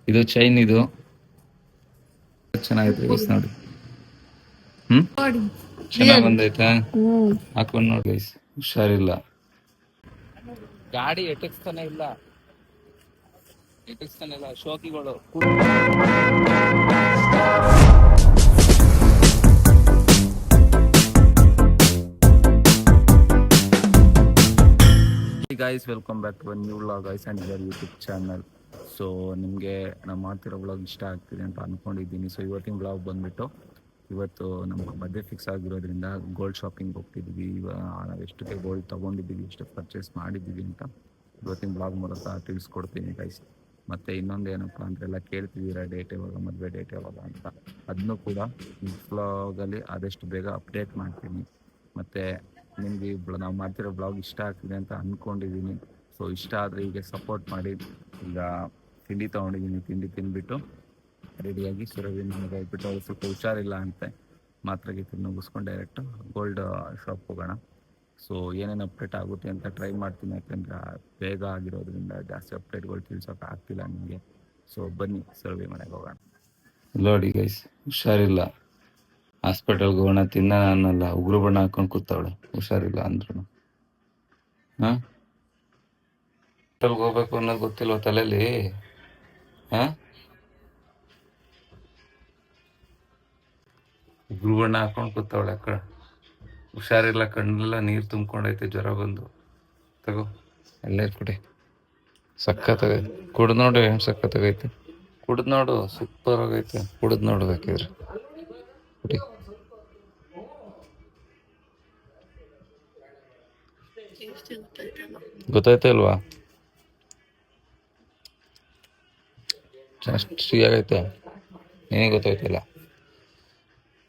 ಇದು ಚೈನ್ ಇದು ಚೆನ್ನಾಗೈತೆ ಗೈಸ್ ನೋಡಿ. ಚೆನ್ನಾಗ್ ಬಂದೈತಾ? ಹಾಕೊಂಡ್ ನೋಡಿ ಗೈಸ್. ಹುಷಾರಿಲ್ಲ, ಗಾಡಿ ಎಟಕ್ಸ್ತಾನೆ ಇಲ್ಲ ಶೋಕಿಗಳು. Guys welcome back to new vlog guys and your YouTube channel. So ನಿಮಗೆ ನಾವು ಮಾಡ್ತಿರೋ ವ್ಲಾಗ್ ಇಷ್ಟ ಆಗ್ತಿದೆ ಅಂತ ಅಂದ್ಕೊಂಡಿದ್ದೀನಿ. ಸೊ ಇವತ್ತಿನ ವ್ಲಾಗ್ ಬಂದ್ಬಿಟ್ಟು ಇವತ್ತು ನಮ್ಗೆ ಮದುವೆ ಫಿಕ್ಸ್ ಆಗಿರೋದ್ರಿಂದ ಗೋಲ್ಡ್ ಶಾಪಿಂಗ್ ಹೋಗ್ತಿದ್ದೀವಿ. ನಾವು ಎಷ್ಟಕ್ಕೆ ಗೋಲ್ಡ್ ತೊಗೊಂಡಿದ್ದೀವಿ, ಎಷ್ಟು ಪರ್ಚೇಸ್ ಮಾಡಿದ್ದೀವಿ ಅಂತ ಇವತ್ತಿನ ಬ್ಲಾಗ್ ಮೂಲಕ ತಿಳಿಸ್ಕೊಡ್ತೀನಿ ಗೈಸ್. ಮತ್ತು ಇನ್ನೊಂದು ಏನಪ್ಪ ಅಂತೆಲ್ಲ ಕೇಳ್ತಿದ್ದೀರಾ, ಡೇಟ್ ಯಾವಾಗ, ಮದುವೆ ಡೇಟ್ ಯಾವಾಗ ಅಂತ. ಅದನ್ನು ಕೂಡ ಈ ಬ್ಲಾಗಲ್ಲಿ ಆದಷ್ಟು ಬೇಗ ಅಪ್ಡೇಟ್ ಮಾಡ್ತೀನಿ. ಮತ್ತು ನಿಮಗೆ ನಾವು ಮಾಡ್ತಿರೋ ಬ್ಲಾಗ್ ಇಷ್ಟ ಆಗ್ತಿದೆ ಅಂತ ಅಂದ್ಕೊಂಡಿದ್ದೀನಿ. ಸೊ ಇಷ್ಟ ಆದರೆ ಈಗ ಸಪೋರ್ಟ್ ಮಾಡಿ. ಈಗ ತಿಂಡಿ ತೊಗೊಂಡಿದ್ದೀನಿ, ತಿಂಡಿ ತಿಂದುಬಿಟ್ಟು ರೆಡಿಯಾಗಿ ಸುರಭಿ ಮನೆಗೆ ಹೋಗ್ಬಿಟ್ಟು ಅವ್ರು ಸ್ವಲ್ಪ ಹುಷಾರಿಲ್ಲ ಅಂತೆ, ಮಾತ್ರೆಗೆ ತಿನ್ನು ಮುಗಿಸ್ಕೊಂಡು ಡೈರೆಕ್ಟು ಗೋಲ್ಡ್ ಶಾಪ್ ಹೋಗೋಣ. ಸೊ ಏನೇನು ಅಪ್ಡೇಟ್ ಆಗುತ್ತೆ ಅಂತ ಟ್ರೈ ಮಾಡ್ತೀನಿ, ಯಾಕೆಂದರೆ ಬೇಗ ಆಗಿರೋದ್ರಿಂದ ಜಾಸ್ತಿ ಅಪ್ಡೇಟ್ಗಳು ತಿಳ್ಸೋಕೆ ಆಗ್ತಿಲ್ಲ ನಿಮಗೆ. ಸೊ ಬನ್ನಿ ಸುರಭಿ ಮನೆಗೆ ಹೋಗೋಣ. ನೋಡಿ ಗೈಸ್, ಹುಷಾರಿಲ್ಲ, ಹಾಸ್ಪಿಟಲ್ಗೆ ಹೋಗೋಣ ತಿನ್ನ ಅನ್ನಲ್ಲ, ಉಗುರು ಬಣ್ಣ ಹಾಕೊಂಡು ಕೂತವಳೆ ಹುಷಾರಿಲ್ಲ ಅಂದ್ರು. ಹಾಂ, ಹಾಸ್ಪಿಟಲ್ಗೆ ಹೋಗ್ಬೇಕು ಅನ್ನೋದು ಗೊತ್ತಿಲ್ವ ತಲೆಯಲ್ಲಿ? ಹಾಂ, ಉಗುರು ಬಣ್ಣ ಹಾಕೊಂಡು ಕೂತವಳೆ ಅಕ್ಕ. ಹುಷಾರಿಲ್ಲ, ಕಣ್ಣೆಲ್ಲ ನೀರು ತುಂಬ್ಕೊಂಡೈತೆ, ಜ್ವರ ಬಂದು. ತಗೋ ಎಲ್ಲ ಕುಡಿ, ಸಖತ್ತಾಗೈತೆ. ಕುಡ್ದು ನೋಡು, ಏನು ಸಖತ್ತಾಗೈತೆ. ಕುಡ್ದು ನೋಡು, ಸೂಪರ್ ಆಗೈತೆ. ಕುಡ್ದು ನೋಡು ಬೇಕಿದ್ರೆ, ಕುಡಿ. ಗೊತ್ತಾಯ್ತಾ ಇಲ್ವಾ? ಜಾಸ್ತಿ ಆಗೈತೆ, ಏನೇ ಗೊತ್ತಾಯ್ತಿಲ್ಲ.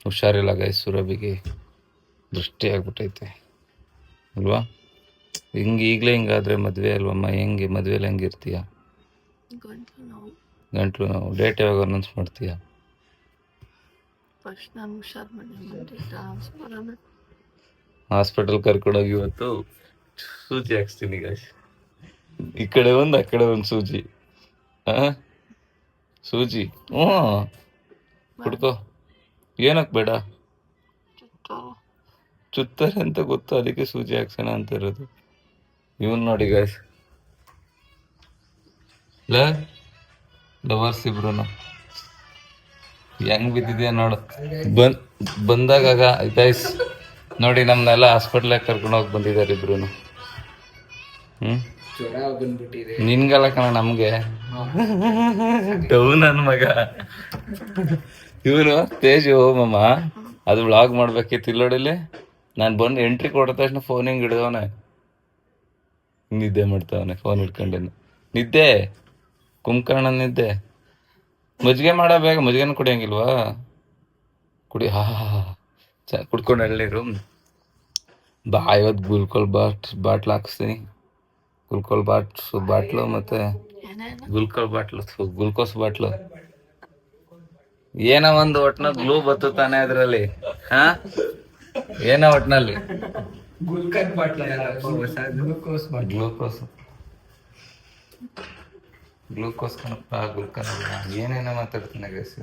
ಹುಷಾರಿಲ್ಲ ಗೈಸ್, ಸುರಭಿಗೆ ದೃಷ್ಟಿ ಆಗ್ಬಿಟ್ಟೈತೆ ಅಲ್ವಾ? ಈಗಲೇ ಹಿಂಗಾದ್ರೆ ಮದುವೆ ಅಲ್ವಮ್ಮ? ಹೆಂಗೆ ಮದುವೆಲಿ ಹೆಂಗಿರ್ತೀಯ? ಗಂಟ್ಲು ನಾವು ಡೇಟ್ ಯಾವಾಗ ಅನೌನ್ಸ್ ಮಾಡ್ತೀಯ? ಹಾಸ್ಪಿಟಲ್ ಕರ್ಕೊಂಡೋಗಿ ಇವತ್ತು ಸೂಜಿ ಹಾಕ್ಸ್ತೀನಿ ಗೈಸ್. ಈ ಕಡೆ ಒಂದು, ಆ ಕಡೆ ಒಂದು ಸೂಜಿ. ಸೂಜಿ ಕುಡ್ಕೋ. ಏನಕ್ಕೆ ಬೇಡ? ಚುತ್ತಾರೆ ಅಂತ ಗೊತ್ತು, ಅದಕ್ಕೆ ಸೂಜಿ ಹಾಕ್ಸೋಣ ಅಂತ ಇರೋದು. ಇವನ್ ನೋಡಿ ಗೈಸ್, ಲವರ್ಸ್ ಇಬ್ರು ಹೆಂಗ್ ಬಿದ್ದಿದ್ಯಾ ನೋಡು. ಬಂದಾಗ ಗೈಸ್ ನೋಡಿ, ನಮ್ನೆಲ್ಲ ಹಾಸ್ಪಿಟ್ಲಾಗ ಕರ್ಕೊಂಡು ಹೋಗಿ ಬಂದಿದ್ದಾರೆ ಇಬ್ರು. ನಿನ್ಗಲ್ಲ ಕಣ, ನಮ್ಗೆ ಡೌನ್ ನನ್ ಮಗ ಇವನು ತೇಜು ಮಮ್ಮ. ಅದು ವ್ಲಾಗ್ ಮಾಡ್ಬೇಕಿತ್ತು ಇಲ್ಲೋಡಿಲಿ. ನಾನು ಬಂದು ಎಂಟ್ರಿ ಕೊಟ್ಟ ತಕ್ಷಣ ಫೋನ್ ಹಿಂಗೆ ಹಿಡಿದವನೆ, ನಿದ್ದೆ ಮಾಡ್ತಾವನೆ ಫೋನ್ ಹಿಡ್ಕೊಂಡೇನು. ನಿದ್ದೆ ಕುಂಕರ್ಣ ನಿದ್ದೆ. ಮಜ್ಜಿಗೆ ಮಾಡ ಬೇಗ, ಮಜ್ಜಿಗೆನ ಕುಡಿಯಂಗಿಲ್ವಾ? ಕುಡಿ. ಕುಡ್ಕೊಂಡು ಎಳ್ಳೀರು ಬಾ. ಇವತ್ತು ಗ್ಲುಕೋಲ್ ಬಾಟ್ಲ್ ಹಾಕಿಸ್ತೀನಿ. ಗ್ಲುಕೋಲ್ ಬಾಟ್ಲು ಮತ್ತೆ ಗ್ಲುಕೋಸ್ ಬಾಟ್ಲು. ಏನೋ ಒಂದು ಒಟ್ನ ಗ್ಲೂ ಬತ್ತು ತಾನೆ ಅದ್ರಲ್ಲಿ. ಏನೋ ಒಟ್ನಲ್ಲಿ ಗ್ಲೂಕೋಸ್ ಕಣಪ್ಪ, ಗ್ಲುಕನ್ ಅಲ್ಲ. ಏನೇನೋ ಮಾತಾಡ್ತೀನಿ ಗೈಸ್.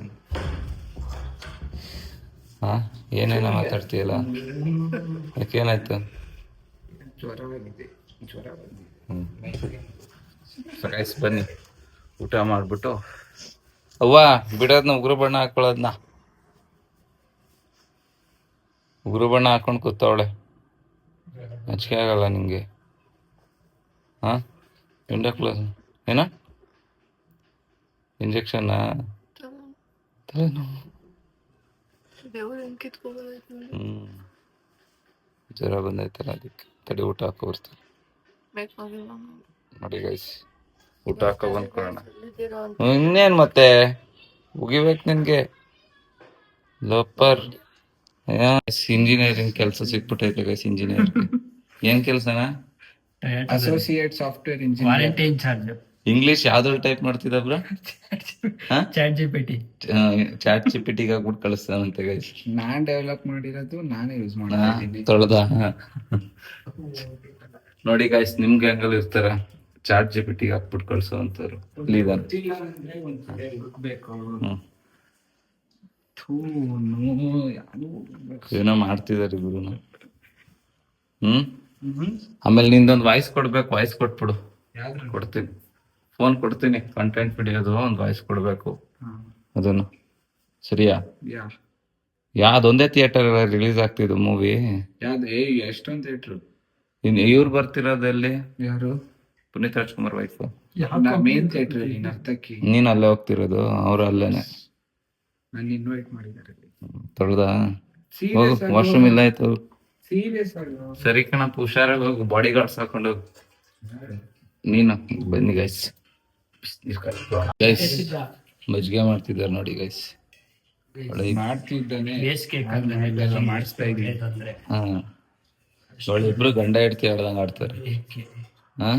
ಏನೇನೋ ಮಾತಾಡ್ತೀಯಲ್ಲ, ಯಾಕೇನಾಯ್ತು? ಗೈಸ್ ಬನ್ನಿ ಊಟ ಮಾಡ್ಬಿಟ್ಟು. ಅವ್ವ ಬಿಡೋದ್ನ ಉಗುರು ಬಣ್ಣ ಹಾಕೊಳ್ಳೋದ್ನ. ಉಗುರು ಬಣ್ಣ ಹಾಕೊಂಡು ಕೂತವಳೆ, ಹಚ್ಕೆ ಆಗಲ್ಲ ನಿಂಗೆ? ಇಂಡಕ್ಲಸ್ ಏನ ಇಂಜೆಕ್ಷನ್? ಜ್ವರ ಬಂದೈತಲ್ಲ ಅದಕ್ಕೆ. ತಡಿ ಊಟ ಹಾಕೋ ಬರ್ತಾರೆ ನೋಡಿ ಗೈಸ್. ಊಟ ಹಾಕೋ ಬಂದ್ಕೊಳ್ಳೋಣ. ಇನ್ನೇನು ಮತ್ತೆ ಉಗಿಬೇಕು ನಿನ್ಗೆ ಲೋಪರ್. ಇಂಜಿನಿಯರಿಂಗ್ ಕೆಲಸ ಸಿಕ್ಬಿಟ್ಟೈತೆ ಗೈಸ್. ಇಂಜಿನಿಯರಿಂಗ್ ಏನ್ ಕೆಲ್ಸನ? Associate software engineer. ಇಂಗ್ಲಿಷ್ ಯಾವ್ದ್ರಲ್ಲಿ ಟೈಪ್ ಮಾಡ್ತಿದ್ದ ಬ್ರೋ? Chat GPT. ಚಾಟ್ ಜಿಪಿಟಿಗೆ ಹಾಕ್ಬಿಟ್ಟು ಕಳಿಸ್ತಾನಂತೆ ಗೈಸ್. ನಾನ್ ಡೆವಲಪ್ ಮಾಡಿರೋದು, ನಾನೇ ಯೂಸ್ ಮಾಡ್ತೀನಿ. ತೊಳೆದ ನೋಡಿ ಗೈಸ್, ನಿಮ್ಗೆ ಹಂಗಲ್ ಇರ್ತಾರ ಚಾಟ್ ಜಿಪಿಟಿಗೆ ಹಾಕ್ಬಿಟ್ಟು ಕಳ್ಸೋ ಅಂತವ್ರು ಇಲ್ಲಿದಾನೆ. ಗೊತ್ತಿಲ್ಲ ಅಂದ್ರೆ ಒಂದ್ ಕಡೆ ಹುಡುಕ್ಬೇಕು. ಹ್ಮ್ ಥೂ, ನೋ, ಯಾರು ಏನೋ ಮಾಡ್ತಿದಾರೆ ಗುರುನ. ಹ್ಮ್ ಹ್ಮ್. ಆಮೇಲೆ ನಿಂದೊಂದು ವಾಯ್ಸ್ ಕೊಡ್ಬೇಕು, ವಾಯ್ಸ್ ಕೊಟ್ಬಿಡು. ಯಾವ್ದ್ರ ಕೊಡ್ತೀನಿ, ಫೋನ್ ಕೊಡ್ತೀನಿ. ಕಂಟೆಂಟ್ ವಿಡಿಯೋದು ಒಂದು ವಾಯ್ಸ್ ಕೊಡ್ಬೇಕು ಅದನ್ನು, ಸರಿಯಾ? ಯಾ ಯಾವ್ದೊಂದೇ ಥಿಯೇಟರ್ ರಿಲೀಸ್ ಆಗ್ತಿದ್ದು ಮೂವಿ. ಯಾವ್ದು? ಎಷ್ಟೊಂದ್ ಥಿಯೇಟ್ರು? ಇವ್ರು ಬರ್ತಿರೋದಲ್ಲಿ ಯಾರು? Puneeth Rajkumar wife. Main theatre ಅಲ್ಲಿ ನರ್ತಕಿ. ನೀನ್ ಅಲ್ಲೇ ಹೋಗ್ತಿರೋದು, ಅವ್ರು ಅಲ್ಲೇನೆ. ನಾನು ಇನ್ವೈಟ್ ಮಾಡಿದ್ದಾರೆ. ತೊಳ್ದ ಹೋಗು, ವಾಶ್ರೂಮ್ ಇಲ್ಲ ಆಯ್ತು. ಸೀರಿಯಸ್ ಆಗಿ ಸರಿ ಕಣಪ್ಪ, ಹುಷಾರಾಗಿ ಹೋಗು, ಬಾಡಿ ಗಾರ್ಡ್ಸ್ ಹಾಕೊಂಡು ಹೋಗು. ನೀನು ಬನ್ನಿ ಗೈಸ್, ಗೈಸ್ ಮಜ್ಜಿಗೆ ಮಾಡ್ತಿದ್ದಾರೆ ನೋಡಿ ಗೈಸ್. ಮಾಡ್ತಿದ್ದಾನೆ. ಮಾಡಿಸ್ತಾ ಇದ್ದೀನಿ. ಹಾ, ಇಬ್ರು ಗಂಡ ಹೆಂಡ್ತಿ ಆಡ್ದಂಗ ಆಡ್ತಾರೆ. ಹಾ,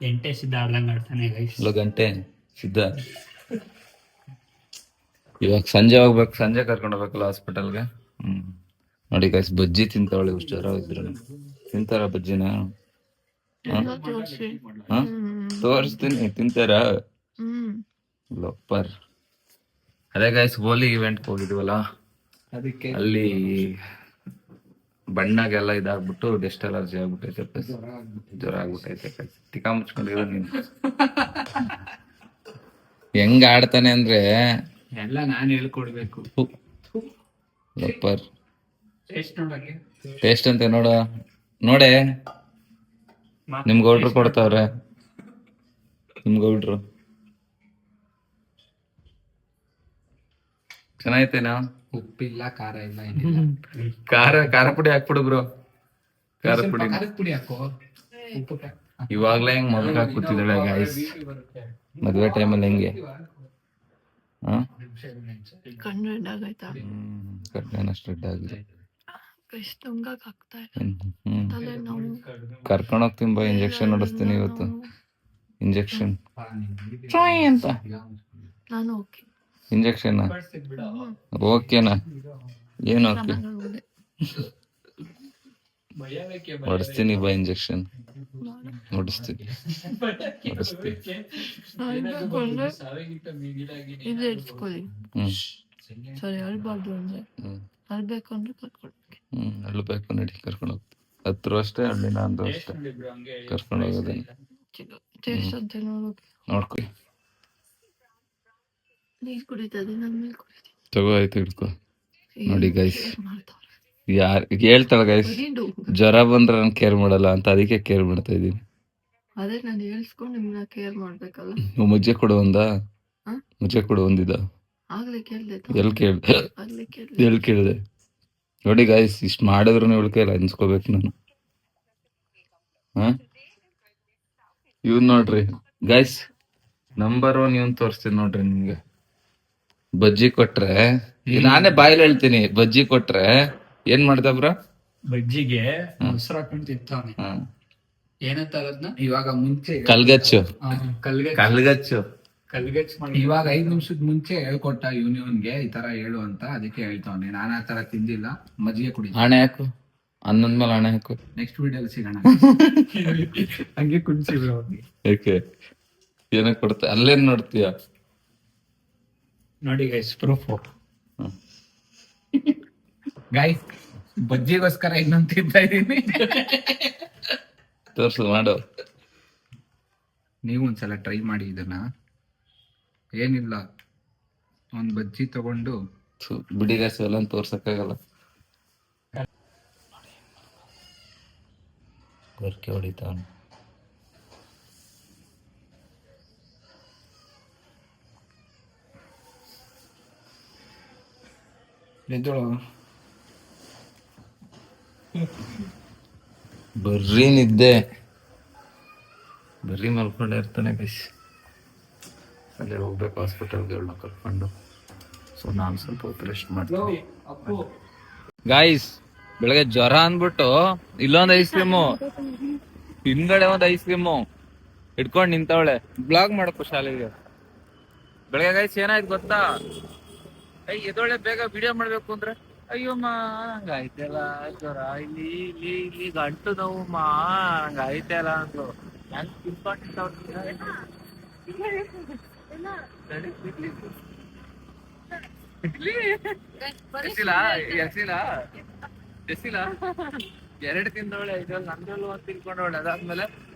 ಎಂಟೆ ಸಿದ್ಧ ಆಡ್ದಂಗ ಆಡ್ತಾನೆ ಗೈಸ್. ಗಂಟೆ ಸಿದ್ಧ. ಇವಾಗ ಸಂಜೆ ಹೋಗ್ಬೇಕು, ಸಂಜೆ ಕರ್ಕೊಂಡು ಹೋಗ್ಬೇಕಲ್ಲ ಹಾಸ್ಪಿಟಲ್ಗೆ. ನೋಡಿ ಗೈಸ್, ಬಜ್ಜಿ ತಿಂತಾವಳೆ. ಜ್ವರ ಇದ್ರು ತಿಂತಾರ ಬಜ್ಜಿನ? ತೋರಿಸ್ತೀನಿ, ತಿಂತಾರ? ಲಪ್ಪರ್. ಅದೇ ಗೈಸ್, ಹೋಲಿ ಇವೆಂಟ್ ಹೋಗಿದ್ವಲ್ಲ, ಅದಕ್ಕೆ ಅಲ್ಲಿ ಬಣ್ಣಗೆಲ್ಲ ಇದಾಗ್ಬಿಟ್ಟು ಡೆಸ್ಟ್ ಅಲರ್ಜಿ ಆಗ್ಬಿಟ್ಟೈತೆ, ಪ್ಲಸ್ ಜ್ವರ ಆಗ್ಬಿಟ್ಟೈತೆ. ತಿಕಾ ಮುಚ್ಕೊಂಡಿರೋ ನೀನು. ಹೆಂಗ್ ಆಡ್ತಾನೆ ಅಂದ್ರೆ ಎಲ್ಲ ನಾನ್ ಹೇಳ್ಕೊಡ್ಬೇಕು. ಲಪ್ಪರ್. ಟೇಸ್ಟ್ ನೋಡಕ್ಕೆ ಟೇಸ್ಟ್ ಅಂತ ನೋಡೆ. ನಿಮ್ ಗೌಡ್ರು ಕೊಡ್ತಾವ್ರೆ, ನಿಮ್ ಗೌಡ್ರು. ಚೆನ್ನಾಗೈತೇನಾ? ಉಪ್ಪಿಲ್ಲ, ಖಾರ ಇಲ್ಲ, ಖಾರ ಪುಡಿ ಹಾಕ್ಬಿಡು ಬ್ರೋ. ಖಾರ ಪುಡಿ ಪುಡಿ ಹಾಕೋ. ಉಪ್ಪು ಇವಾಗ್ಲೇ ಹೆಂಗ್ ಮಗ ಕೂತಿದ್ದಾಳೆ ಗೈಸ್, ಮದ್ವೆ ಟೈಮಲ್ಲಿ ಹೆಂಗೆ. ರೆಡ್ ಆಗಿದೆ. ಕರ್ಕೊಂಡ್ ಹೋಗ್ತೀನಿ ಬಾ, ಇಂಜೆಕ್ಷನ್ ನಡೆಸ್ತೀನಿ ಇವತ್ತು. ಇಂಜೆಕ್ಷನ್ ಅಂತ ಇಂಜೆಕ್ಷನ್ ಓಕೆನಾ? ಏನು ಓಕೆ? ಹೊಡಿಸ್ತೀನಿ ಬಾ, ಇಂಜೆಕ್ಷನ್ ಹೊಡಿಸ್ತೀನಿ. ಅಳ್ಬೇಕು ನಡಿ, ಕರ್ಕೊಂಡು ಹೋಗ್ತೀನಿ. 10 ಅಷ್ಟೇ ಹಳ್ಳಿ, ನಾನು ಅಷ್ಟೇ ಕರ್ಕೊಂಡು ಹೋಗೋದನ್ನ ನೋಡ್ಕೊ. ತಗೋ, ಆಯ್ತು, ಹಿಡ್ಕೊ. ನೋಡಿ ಗೈಸ್, ಯಾರ್ ಹೇಳ್ತಾಳ ಗೈಸ್, ಜ್ವರ ಬಂದ್ರೆ ನಾನು ಕೇರ್ ಮಾಡಲ್ಲ ಅಂತ, ಅದಕ್ಕೆ ಕೇರ್ ಮಾಡ್ತಾ ಇದೀನಿ. ಅದೇ ನಾನು ಹೇಳ್ಸ್ಕೊಂಡು ನಿಮ್ನ ಕೇರ್ ಮಾಡ್ಬೇಕಲ್ಲ. ಮುಜ್ಜೆ ಕೊಡು ಮುಜ್ಜೆ ಕೊಡು ಒಂದಿದ. ಆಗ್ಲೇ ಕೇಳ್ದೆ. ಎಲ್ಲಿ ಕೇಳಿದೆ? ನೋಡಿ ಗೈಸ್, ಇಷ್ಟ್ ಮಾಡಿದ್ರು ಉಳ್ಕೆಲ್ಲ ಅನ್ಸ್ಕೋಬೇಕು ನಾನು. ಇವ್ನ್ ನೋಡ್ರಿ ಗೈಸ್, ನಂಬರ್ 1 ಇವನ್ ತೋರಿಸ್ತೀನಿ ನೋಡ್ರಿ ನಿಮ್ಗೆ. ಬಜ್ಜಿ ಕೊಟ್ರೆ, ನಾನೇ ಬಾಯಲ್ಲಿ ಹೇಳ್ತೀನಿ, ಬಜ್ಜಿ ಕೊಟ್ರೆ ಏನ್ ಮಾಡ್ದ ಬ್ರ? ಬಜ್ಜಿಗೆ ಮೊಸರು ಹಾಕೊಂಡು ತಿಂತಾವನೆ. ಏನಂತ ಅದನ್ನ ಇವಾಗ ಮುಂಚೆ ಕಲ್ಗಚ್ಚು. ಇವಾಗ 5 ನಿಮಿಷದ ಮುಂಚೆ ಹೇಳ್ಕೊಟ್ಟ ಇವನ್ಗೆ ಈ ತರ ಹೇಳು ಅಂತ, ಅದಕ್ಕೆ ಹೇಳ್ತಾವನೆ. ನಾನು ಆ ತರ ತಿಂದಿಲ್ಲ. ಮಜ್ಜಿಗೆ ಕುಡಿ. ಹಣೆ ಹಾಕು, ಅನ್ನದ್ಮೇಲೆ ಹಣೆ ಹಾಕು. ನೆಕ್ಸ್ಟ್ ವಿಡಿಯೋಲಿ ಸಿಗೋಣ. ಹಂಗೆ ಕುಡಿಸಿದ್ರು ಅವ್ರಿಗೆ. ಯಾಕೆ ಏನಕ್ಕೆ ಕೊಡ್ತಾ? ಅಲ್ಲೇನ್ ನೋಡ್ತೀಯ? ನೋಡಿ ಗೈಸ್, ಪ್ರೂಫ್ ಗೈಸ್, ಬಜ್ಜಿಗೋಸ್ಕರ ಇನ್ನೊಂದು ತಿಂತಾ ಇದೀನಿ. ತೋರ್ಸು, ಮಾಡು. ನೀವು ಒಂದ್ಸಲ ಟ್ರೈ ಮಾಡಿ ಇದನ್ನ. ಏನಿಲ್ಲ, ಒಂದ್ ಬಜ್ಜಿ ತಗೊಂಡು ಬಿಡಿ ಗ್ಯಾಸ್ ಎಲ್ಲ ತೋರ್ಸಕ್ಕಾಗಲ್ಲ. ಗೊರ್ಕೆ ಹೊಡಿತಾವ. ಬರ್ರಿ ನಿದ್ದೆ, ಬರ್ರಿ ಮಲ್ಕೊಂಡೆ ಇರ್ತಾನೆ ಗೈಸ್. ಅಲ್ಲೇ ಹೋಗ್ಬೇಕು ಹಾಸ್ಪಿಟಲ್ಗೆ ಕರ್ಕೊಂಡು. ಸೊ ನಾನು ಸ್ವಲ್ಪ ಹೊತ್ತು ರೆಸ್ಟ್ ಮಾಡ್ತೀನಿ ಗಾಯ್ಸ್. ಬೆಳಗ್ಗೆ ಜ್ವರ ಅಂದ್ಬಿಟ್ಟು ಇಲ್ಲೊಂದು ಐಸ್ ಕ್ರೀಮು, ಹಿಂದ್ಗಡೆ ಒಂದು ಐಸ್ ಕ್ರೀಮು ಇಟ್ಕೊಂಡು ನಿಂತವಳೆ. ಬ್ಲಾಗ್ ಮಾಡಪ್ಪು ಶಾಲೆಗೆ. ಬೆಳಗ್ಗೆ ಗೈಸ್ ಏನಾಯ್ತು ಗೊತ್ತಾ? ಎದೊಳೆ ಬೇಗ ವಿಡಿಯೋ ಮಾಡ್ಬೇಕು ಅಂದ್ರೆ, ಅಯ್ಯಮ್ಮ ನಂಗಾಯ್ತಲ್ಲ ಜ್ವರ, ಇಲ್ಲಿ ಗಂಟು ನೋವಮ್ಮ ನಂಗಾಯ್ತಲ್ಲ ಅಂದ್ರು. ಎರಡು ತಿಂದವಳೆ ಇದ್ರಲ್ಲಿ ನಂದ್ರಲ್ಲೂ ಒಂದು ತಿನ್ಕೊಂಡವಳೆ. ಅದಾದ್ಮೇಲೆ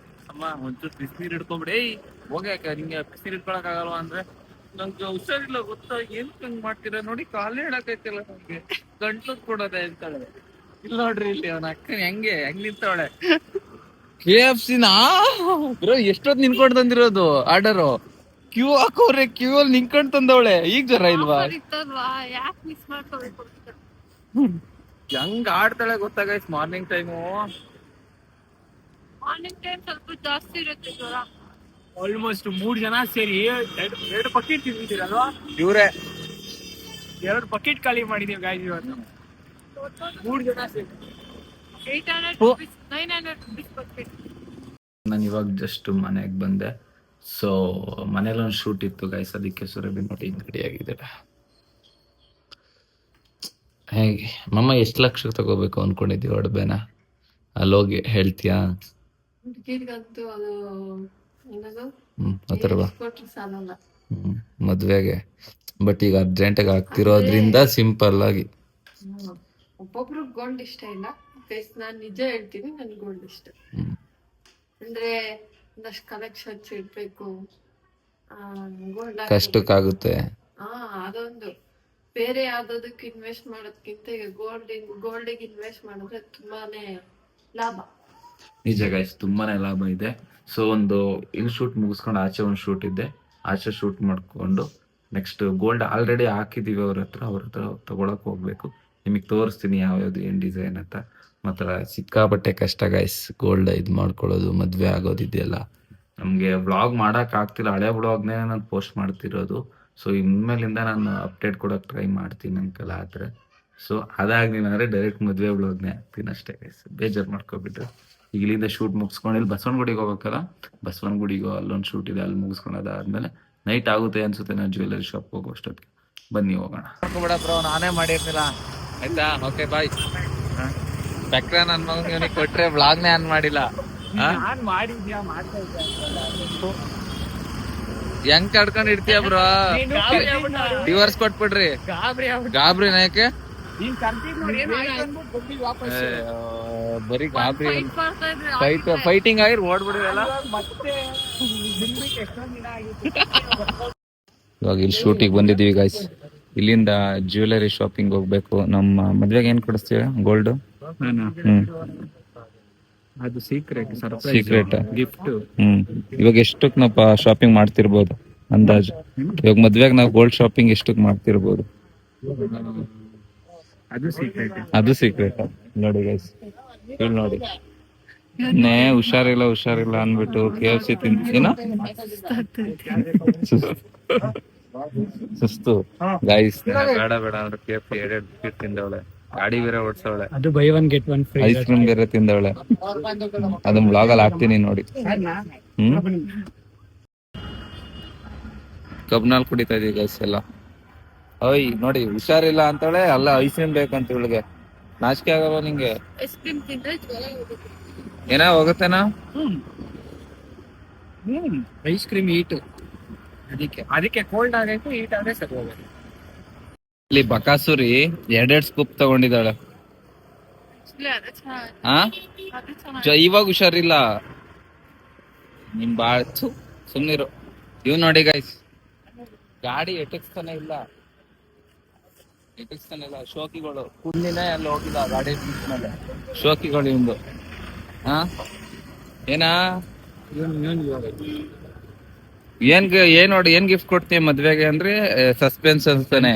ಅಮ್ಮ ಒಂಚೂರು ಬಿಸಿನೀರು ಹಿಡ್ಕೊಂಬಿಡಿ, ಹೋಗ್ಯಾಕ ನಿಂಗೆ ಬಿಸಿನೀರು ಹಿಡ್ಕೊಳಕ್ ಆಗಲ್ವಾ ಅಂದ್ರೆ ನಂಗೆ ಹುಷಾರಿಲ್ಲ ಗೊತ್ತಾ, ಏನ್ ಹಂಗ್ ಮಾಡ್ತೀರಾ ನೋಡಿ, ಕಾಲೇ ಹೇಳಕೈತಿಲ್ಲ ನಂಗೆ, ಗಂಟ್ಲು ಕೊಡೋದೆ ಅಂತಾಳೆ. ಇಲ್ಲ ನೋಡ್ರಿ ಇಲ್ಲಿ ಅವನ ಅಕ್ಕ ಹೆಂಗ್ ನಿಂತವಳೆ. KFC ನಾ ಬ್ರೋ ಎಷ್ಟೊತ್ತು ನಿನ್ಕೊಂಡು ತಂದಿರೋದು ಆರ್ಡರು, ಕ್ಯೂ ಹಾಕೋರೆ, ಕ್ಯೂ ಅಲ್ಲಿ ನಿಂತ್ಕೊಂಡ್ ತಂದವಳೆ. ಈಗ ಜರ ಇಲ್ವಾ, ಯಾಕೆ ಮಿಸ್ ಮಾಡ್ಕೋಬೇಕು? ಹೆಂಗ್ ಆಡ್ತಾಳೆ ಗೊತ್ತಾ guys morning time. Morning time ಸ್ವಲ್ಪ ಜಾಸ್ತಿ ಇರುತ್ತೆ ಜ್ವರ. ಆಲ್ಮೋಸ್ಟ್ 3 ಜನ ಸೇರಿ ಎರಡು ಬಕೆಟ್ ತಿಂದಿದ್ದೀರಲ್ವಾ? ಇವ್ರೆ 2 ಬಕೆಟ್ ಖಾಲಿ ಮಾಡಿದೀವಿ ಗಾಯ್ಸ್ ಇವತ್ತು. 3 ಜನ ಸೇರಿ 800 rupees 900 rupees ಬಕೆಟ್. ನಾನು ಇವಾಗ ಜಸ್ಟ್ ಮನೆಗೆ ಬಂದೆ. ಸೊ ಮನೇಲಿ ಒಂದು ಶೂಟ್ ಇತ್ತು ಗೈಸ್, ಅದಕ್ಕೆ ಸುರಭಿ ನೋಡಿ ರೆಡಿ ಆಗಿದ್ದಾರೆ. ಹೇಗೆ ಮಮ್ಮ ಎಷ್ಟು ಲಕ್ಷ ತಗೋಬೇಕು ಅನ್ಕೊಂಡಿದ್ದೀವಿ ಒಡವೆನ? ಅಲ್ಲೋಗಿ ಹೇಳ್ತೀಯಾ? ಹುಡುಗಿರ್ಗಂತೂ ಅದು ಏನದು ಆತರ ಬಾ. ಕೊಟ್ರೆ ಸಾಲಲ್ಲ. ಮದ್ವೆಗೆ. ಬಟ್ ಈಗ ಅರ್ಜೆಂಟಾಗಿ ಆಗ್ತಿರೋದ್ರಿಂದ ಸಿಂಪಲ್ ಆಗಿ. ಒಬ್ಬೊಬ್ರು ಗೋಲ್ಡ್ ಇಷ್ಟ ಇಲ್ಲ. ನಾನ್ ನಿಜ ಹೇಳ್ತೀನಿ, ನನ್ ಗೋಲ್ಡ್ ಇಷ್ಟ. ಅಂದ್ರೆ ಒಂದಷ್ಟು ಕಲೆಕ್ಷನ್ಸ್ ಇರ್ಬೇಕು. ಗೋಲ್ಡ್ ಕಷ್ಟಕ್ಕಾಗುತ್ತೆ. ಅದೊಂದು ಬೇರೆ ಯಾವ್ದದಕ್ಕೆ ಇನ್ವೆಸ್ಟ್ ಮಾಡೋದಕ್ಕಿಂತ ಈಗ ಗೋಲ್ಡಿಗೆ ಇನ್ವೆಸ್ಟ್ ಮಾಡಿದ್ರೆ ತುಂಬಾನೇ ಲಾಭ. ನಿಜ ಗೈಸ್, ತುಂಬಾನೇ ಲಾಭ ಇದೆ. ಸೊ ಒಂದು ಇಲ್ಲಿ ಶೂಟ್ ಮುಗಿಸ್ಕೊಂಡು ಆಚೆ ಒಂದು ಶೂಟ್ ಇದ್ದೆ, ಆಚೆ ಶೂಟ್ ಮಾಡ್ಕೊಂಡು ನೆಕ್ಸ್ಟ್ ಗೋಲ್ಡ್ ಆಲ್ರೆಡಿ ಹಾಕಿದೀವಿ ಅವ್ರ ಹತ್ರ ತಗೊಳಕ್ ಹೋಗ್ಬೇಕು. ನಿಮಗೆ ತೋರಿಸ್ತೀನಿ ಯಾವ್ಯಾವ್ದು ಏನ್ ಡಿಸೈನ್ ಅಂತ. ಮಾತ್ರ ಸಿಕ್ಕಾಪಟ್ಟೆ ಕಷ್ಟ ಗೈಸ್ ಗೋಲ್ಡ್ ಇದು ಮಾಡ್ಕೊಳ್ಳೋದು, ಮದ್ವೆ ಆಗೋದಿದೆಯಲ್ಲ. ನಮ್ಗೆ ವ್ಲಾಗ್ ಮಾಡಕ್ ಆಗ್ತಿಲ್ಲ, ಹಳೆ ವ್ಲಾಗ್ನೇ ನಾನು ಪೋಸ್ಟ್ ಮಾಡ್ತಿರೋದು. ಸೊ ಇನ್ಮೇಲಿಂದ ನಾನು ಅಪ್ಡೇಟ್ ಕೊಡೋಕೆ ಟ್ರೈ ಮಾಡ್ತೀನಿ ನನ್ನ ಕೈಲಿ ಆದ್ರೆ. ಸೊ ಅದಾಗ್ಲಿಲ್ಲ ಅಂದ್ರೆ ಡೈರೆಕ್ಟ್ ಮದುವೆ ವ್ಲಾಗ್ನೇ ಹಾಕ್ತೀನಿ ಅಷ್ಟೇ ಗೈಸ್, ಬೇಜಾರು ಮಾಡ್ಕೊಬಿಟ್ರೆ. ಈಗ ಇಲ್ಲಿಂದ ಶೂಟ್ ಮುಗಿಸ್ಕೊಂಡು ಇಲ್ಲಿ ಬಸವನಗುಡಿಗೆ ಹೋಗ್ಬೇಕಲ್ಲ, ಬಸವನಗುಡಿಗೋ ಅಲ್ಲೊಂದು ಶೂಟ್ ಇದೆ, ಅಲ್ಲಿ ಮುಗಿಸ್ಕೊಂಡು ಅದಾದ್ಮೇಲೆ ನೈಟ್ ಆಗುತ್ತೆ ಅನ್ಸುತ್ತೆ ನಾನು ಜ್ಯುವೆಲರಿ ಶಾಪ್ ಹೋಗೋ ಅಷ್ಟೊತ್ತಿಗೆ. ಬನ್ನಿ ಹೋಗೋಣ. ಬಿಡ ಬ್ರೋ, ನಾನೇ ಮಾಡಿರ್ತಿಲ್ಲ ಆಯ್ತಾ. Okay bye. ಬೆಕ್ರ ನನ್ನ ಮಗನಿಗೆ ಕೊಟ್ರೆ ವ್ಲಾಗ್ನೇ ಆನ್ ಮಾಡಿಲ್ಲ. ನಾನ್ ಮಾಡಿದ್ಯಾ ಮಾಡ್ತಾ ಇದ್ದೆ ಹೆಂಗ್ ಕಡ್ಕೊಂಡ್ ಇಡ್ತೀಯ ಬ್ರೋ? ಡಿವೋರ್ಸ್ ಕೊಟ್ಬಿಡ್ರಿ. ಗಾಬ್ರಿ ನಾಯಕೆ ನೀನ್ ಕರ್ತಿದ್ ನೋಡಿ ಏನಾಯ್ತು ಅಂದ್ಬಿಟ್ಟು ಬಂದಿದ್ದು ವಾಪಸ್. ಬರೀ ಗಾಬ್ರಿ ಫೈಟ್ ಫೈಟಿಂಗ್ ಆಗಿ ಓಡ್ಬಿಡಿರಲ್ಲ. ಮತ್ತೆ ನಿಮ್ಗೆ ಎಷ್ಟೊಂದ್ ದಿನ ಆಗಿತ್ತು. ಇವಾಗ ಇಲ್ಲಿ ಶೂಟಿಗೆ ಬಂದಿದೀವಿ ಗೈಸ್. ಇಲ್ಲಿಂದ ಜ್ಯುವೆಲರಿ ಶಾಪಿಂಗ್ ಹೋಗ್ಬೇಕು. ನಮ್ಮ ಮದ್ವೆಗೆ ಏನ್ ಕೊಡಿಸ್ತೀವಿ? ಗೋಲ್ಡ್. ಅದು ಸೀಕ್ರೆಟ್ ಸೀಕ್ರೆಟ್ ಗಿಫ್ಟ್. ಇವಾಗ ಎಷ್ಟಕ್ಕೆ ನಾವು ಶಾಪಿಂಗ್ ಮಾಡ್ತಿರ್ಬೋದು ಅಂದಾಜು? ಇವಾಗ ಮದ್ವೆಗೆ ನಾವು ಗೋಲ್ಡ್ ಶಾಪಿಂಗ್ ಎಷ್ಟಕ್ಕೆ ಮಾಡ್ತಿರ್ಬೋದು? ಅದು ಸೀಕ್ರೆಟ್ ನೋಡಿ ಗೈಸ್. ಇಲ್ಲಿ ನೋಡಿ, ಹುಷಾರಿಲ್ಲ ಅನ್ಬಿಟ್ಟು KFC ತಿಂತೀನ ಸುಸ್ತು ಗೈಸ್. ಬೇಡ ಅಂದ್ರೆ KFC 2 ಬಿಸ್ಕೆಟ್ ತಿಂದವಳೆ, ಗಾಡಿ ಬೇರೆ ಓಡಿಸವಳೆ, ಅದು by 1 get 1 free. Ice cream ಬೇರೆ ತಿಂದವಳೆ. ಅದನ್ನ ಬ್ಲಾಗಲ್ಲಿ ಹಾಕ್ತೀನಿ ನೋಡಿ. ಕಬ್ನಲ್ಲಿ ಕುಡಿತಾ ಇದೀವಿ ಗೈಸ್ ಎಲ್ಲ. ಓಯ್ ನೋಡಿ, ಹುಷಾರಿಲ್ಲ ಅಂತಾಳೆ, ಅಲ್ಲ ಐಸ್ ಕ್ರೀಮ್ ಬೇಕಂತ ಇವಳಿಗೆ. ನಾಚಿಕೆ ಆಗಲ್ಲ ನಿಂಗೆ? ಐಸ್ ಕ್ರೀಮ್ ತಿಂದ್ರೆ ಜ್ವರ ಹೋಗುತ್ತೆ. ಏನೋ ಹೋಗುತ್ತೇನಾ? ಐಸ್ ಕ್ರೀಮ್ ಹೀಟ್, ಅದಕ್ಕೆ ಕೋಲ್ಡ್ ಆಗೈತೆ, ಹೀಟ್ ಆದ್ರೆ ಸರಿ ಹೋಗುತ್ತೆ. ಇಲ್ಲಿ ಬಕಾಸುರಿ 2 ಸ್ಕೂಪ್ ತಗೊಂಡಿದ್ದಾಳೆ. ಇವಾಗ ಹುಷಾರಿಲ್ಲ. ನಿಮ್ ಬಾಳ್ ಸುಮ್ನಿರು. ಇವ್ ನೋಡಿ ಗೈಸ್, ಗಾಡಿ ಎಟಕ್ಸ್ತಾನೆ ಇಲ್ಲ. ಶೋಕಿಗಳು ಕುಂದಿನೇ ಅಲ್ಲಿ ಹೋಗಿಲ್ಲ ಗಾಡಿ ಮೇಲೆ. ಶೋಕಿಗಳು ಇವಂದು. ಏನಾ ಏನ್ ನೋಡಿ, ಏನ್ ಗಿಫ್ಟ್ ಕೊಡ್ತೀವಿ ಮದ್ವೆಗೆ ಅಂದ್ರೆ ಸಸ್ಪೆನ್ಸ್ ಅನ್ಸ್ತಾನೆ.